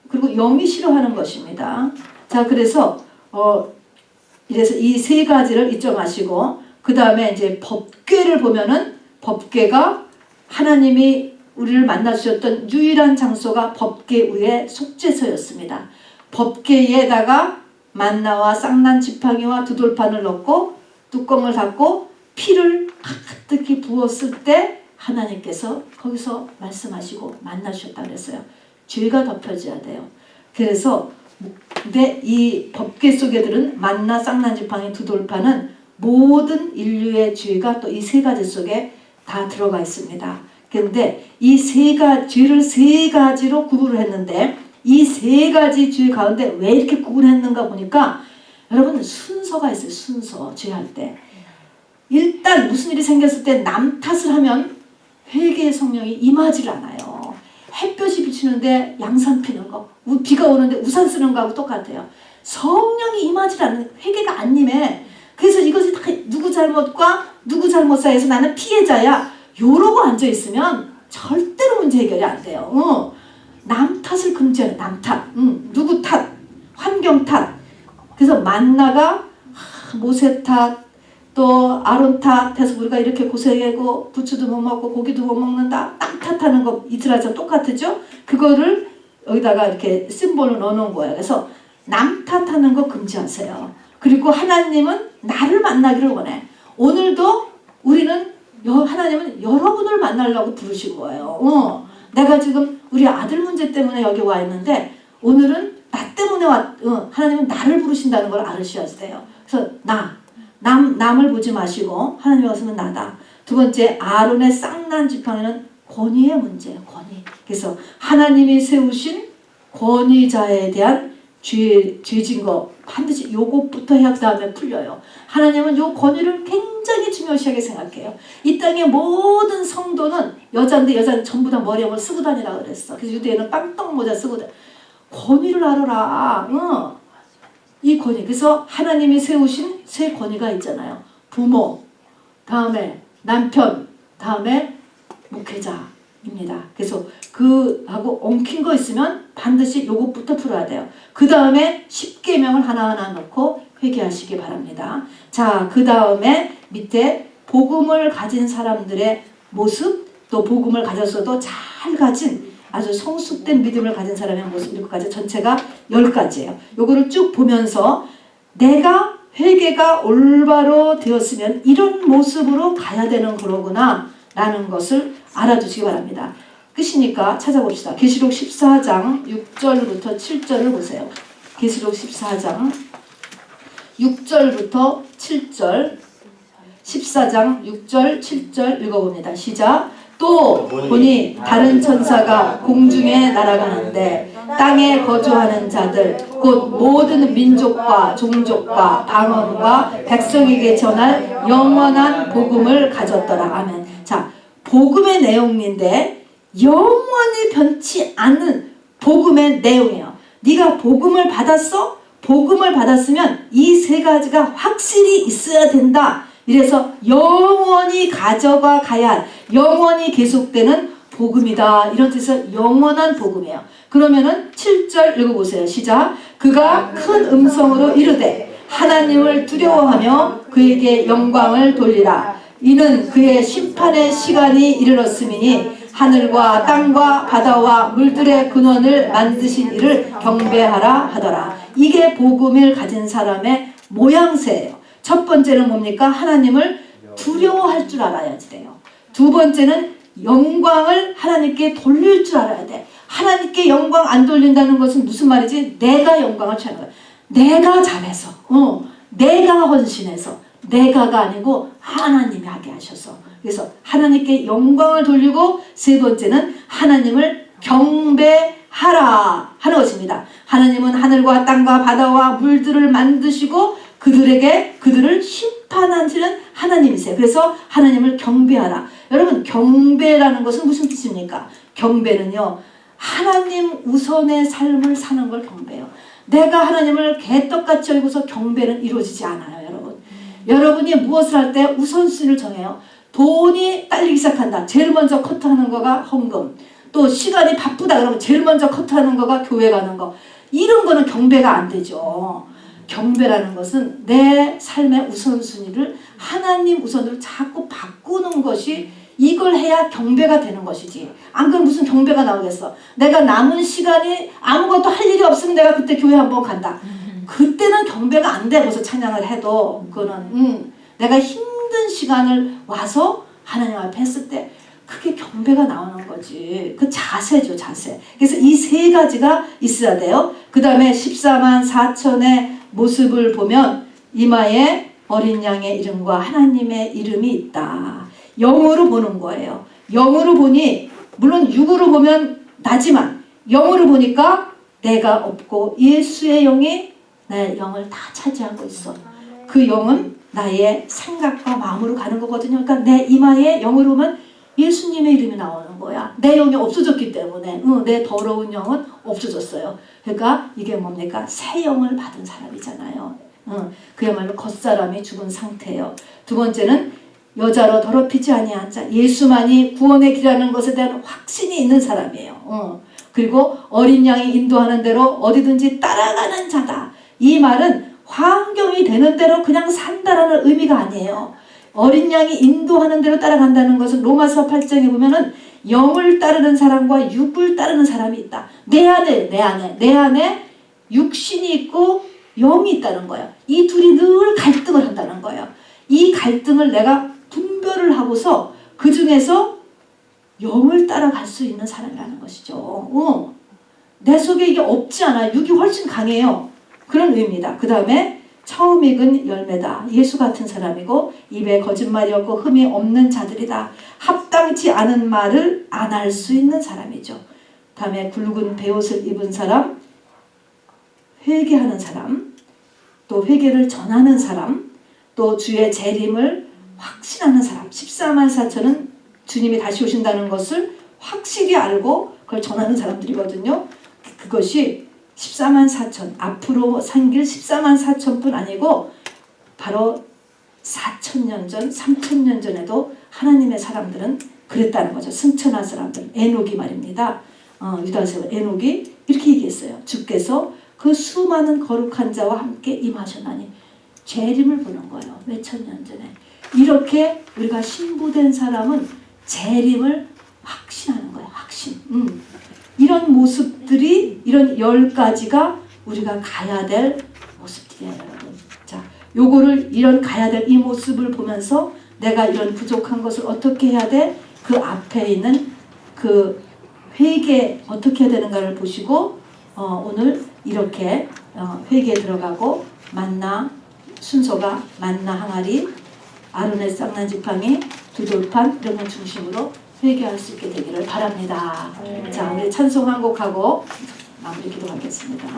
그리고 영이 싫어하는 것입니다. 자, 그래서 이래서 이 세 가지를 잊지 마시고, 그 다음에 이제 법궤를 보면은 법궤가 하나님이 우리를 만나 주셨던 유일한 장소가 법궤 위에 속죄소였습니다. 법궤에다가 만나와 쌍난 지팡이와 두 돌판을 넣고 뚜껑을 닫고 피를 가득히 부었을 때 하나님께서 거기서 말씀하시고 만나 주셨다고 그랬어요. 죄가 덮여져야 돼요. 그래서 근데 이 법궤 속에 들은 만나 쌍난 지팡이 두 돌판은 모든 인류의 죄가 또 이 세 가지 속에 다 들어가 있습니다. 그런데 이 죄를 세 가지로 구분을 했는데, 이 세 가지 죄 가운데 왜 이렇게 구분했는가 보니까 여러분 순서가 있어요. 순서. 죄할 때 일단 무슨 일이 생겼을 때 남 탓을 하면 회개의 성령이 임하질 않아요. 햇볕이 비치는데 양산 피는 거, 비가 오는데 우산 쓰는 거하고 똑같아요. 성령이 임하질 않는, 회개가 안 임해. 그래서 이것이 다 누구 잘못과 누구 잘못 사이에서 나는 피해자야 요러고 앉아있으면 절대로 문제 해결이 안 돼요. 남 탓을 금지하는, 남 탓, 누구 탓, 환경 탓. 그래서 만나가 모세 탓, 또 아론 탓 해서 우리가 이렇게 고생하고 부추도 못 먹고 고기도 못 먹는다, 남 탓하는 거 이스라엘에서 똑같죠? 그거를 여기다가 이렇게 심볼로 넣어놓은 거예요. 그래서 남 탓하는 거 금지하세요. 그리고 하나님은 나를 만나기를 원해. 오늘도 하나님은 여러분을 만나려고 부르신 거예요. 내가 지금 우리 아들 문제 때문에 여기 와 있는데 오늘은 나 때문에 하나님은 나를 부르신다는 걸 알으셔야 돼요. 그래서 남을 보지 마시고 하나님이 왔으면 나다. 두 번째, 아론의 쌍난 지팡이는 권위의 문제예요. 권위. 그래서 하나님이 세우신 권위자에 대한 죄진 거 반드시 요것부터 해야 다음에 풀려요. 하나님은 요 권위를 굉장히 중요시하게 생각해요. 이 땅의 모든 성도는 여자는 전부 다 머리에 뭘 쓰고 다니라 그랬어. 그래서 유대인은 빵떡 모자 쓰고 권위를 알아라. 이 권위. 그래서 하나님이 세우신 세 권위가 있잖아요. 부모, 다음에 남편, 다음에 목회자입니다. 그래서 하고 엉킨 거 있으면 반드시 요것부터 풀어야 돼요. 그 다음에 10계명을 하나하나 넣고 회개하시기 바랍니다. 자, 그 다음에 밑에 복음을 가진 사람들의 모습, 또 복음을 가졌어도 잘 가진 아주 성숙된 믿음을 가진 사람의 모습, 이것까지 전체가 10가지예요. 요거를 쭉 보면서 내가 회개가 올바로 되었으면 이런 모습으로 가야 되는 거로구나 라는 것을 알아두시기 바랍니다. 끝이니까 찾아봅시다. 계시록 14장 6절부터 7절을 보세요. 계시록 14장 6절부터 7절. 14장 6절 7절 읽어봅니다. 시작. 또 보니 다른 천사가 공중에 날아가는데 땅에 거주하는 자들 곧 모든 민족과 종족과 방언과 백성에게 전할 영원한 복음을 가졌더라. 아멘. 자, 복음의 내용인데 영원히 변치 않는 복음의 내용이에요. 네가 복음을 받았어? 복음을 받았으면 이 세 가지가 확실히 있어야 된다. 이래서 영원히 가져가 가야 할, 영원히 계속되는 복음이다. 이런 뜻에서 영원한 복음이에요. 그러면은 7절 읽어보세요. 시작. 그가 큰 음성으로 이르되 하나님을 두려워하며 그에게 영광을 돌리라. 이는 그의 심판의 시간이 이르렀음이니 하늘과 땅과 바다와 물들의 근원을 만드신 이를 경배하라 하더라. 이게 복음을 가진 사람의 모양새예요. 첫 번째는 뭡니까? 하나님을 두려워할 줄 알아야지 돼요. 두 번째는 영광을 하나님께 돌릴 줄 알아야 돼. 하나님께 영광 안 돌린다는 것은 무슨 말이지? 내가 영광을 취하는 거야. 내가 잘해서, 내가 헌신해서, 내가가 아니고 하나님이 하게 하셔서. 그래서 하나님께 영광을 돌리고, 세 번째는 하나님을 경배하라 하는 것입니다. 하나님은 하늘과 땅과 바다와 물들을 만드시고 그들을 심판하시는 하나님이세요. 그래서 하나님을 경배하라. 여러분, 경배라는 것은 무슨 뜻입니까? 경배는요, 하나님 우선의 삶을 사는 걸 경배해요. 내가 하나님을 개떡같이 여기고서 경배는 이루어지지 않아요. 여러분이 무엇을 할 때 우선순위를 정해요. 돈이 딸리기 시작한다. 제일 먼저 커트하는 거가 헌금. 또 시간이 바쁘다 그러면 제일 먼저 커트하는 거가 교회 가는 거. 이런 거는 경배가 안 되죠. 경배라는 것은 내 삶의 우선순위를 하나님 우선으로 자꾸 바꾸는 것이, 이걸 해야 경배가 되는 것이지. 안 그러면 무슨 경배가 나오겠어. 내가 남은 시간이 아무것도 할 일이 없으면 내가 그때 교회 한번 간다. 그때는 경배가 안 돼. 벌써 찬양을 해도. 그거는 내가 힘든 시간을 와서 하나님 앞에 했을 때 그게 경배가 나오는 거지. 그 자세죠, 자세. 그래서 이 세 가지가 있어야 돼요. 그 다음에 14만 4천의 모습을 보면 이마에 어린 양의 이름과 하나님의 이름이 있다. 영으로 보는 거예요. 영으로 보니, 물론 육으로 보면 나지만 영으로 보니까 내가 없고 예수의 영이 내 영을 다 차지하고 있어. 그 영은 나의 생각과 마음으로 가는 거거든요. 그러니까 내 이마에 영으로 보면 예수님의 이름이 나오는 거야. 내 영이 없어졌기 때문에 내 더러운 영은 없어졌어요. 그러니까 이게 뭡니까? 새 영을 받은 사람이잖아요. 그야말로 겉사람이 죽은 상태예요. 두 번째는 여자로 더럽히지 아니한 자, 예수만이 구원의 길이라는 것에 대한 확신이 있는 사람이에요. 그리고 어린 양이 인도하는 대로 어디든지 따라가는 자다. 이 말은 환경이 되는 대로 그냥 산다라는 의미가 아니에요. 어린 양이 인도하는 대로 따라간다는 것은 로마서 8장에 보면은 영을 따르는 사람과 육을 따르는 사람이 있다. 내 안에 육신이 있고 영이 있다는 거예요. 이 둘이 늘 갈등을 한다는 거예요. 이 갈등을 내가 분별을 하고서 그 중에서 영을 따라갈 수 있는 사람이라는 것이죠. 내 속에 이게 없지 않아요. 육이 훨씬 강해요. 그런 의미입니다. 그 다음에 처음 익은 열매다. 예수 같은 사람이고 입에 거짓말이 없고 흠이 없는 자들이다. 합당치 않은 말을 안 할 수 있는 사람이죠. 다음에 굵은 베옷을 입은 사람, 회개하는 사람, 또 회개를 전하는 사람, 또 주의 재림을 확신하는 사람. 14만 4천은 주님이 다시 오신다는 것을 확실히 알고 그걸 전하는 사람들이거든요. 그것이 14만 4천, 앞으로 생길 14만 4천뿐 아니고 바로 4천년 전, 3천년 전에도 하나님의 사람들은 그랬다는 거죠. 승천한 사람들, 에녹이 말입니다. 유다서 에녹이 이렇게 얘기했어요. 주께서 그 수많은 거룩한 자와 함께 임하셨나니 재림을 보는 거예요. 몇천 년 전에. 이렇게 우리가 신부된 사람은 재림을 확신하는 거예요. 확신. 이런 모습들이, 이런 10가지가 우리가 가야 될 모습들이에요, 여러분. 자, 요거를, 이런 가야 될 이 모습을 보면서 내가 이런 부족한 것을 어떻게 해야 돼? 그 앞에 있는 그 회개 어떻게 해야 되는가를 보시고 오늘 이렇게 회개에 들어가고 만나 순서가 만나 항아리, 아론의 쌍난 지팡이, 두 돌판 이런 걸 중심으로 회개할 수 있게 되기를 바랍니다. 자, 우리 찬송 한 곡하고 마무리 기도하겠습니다.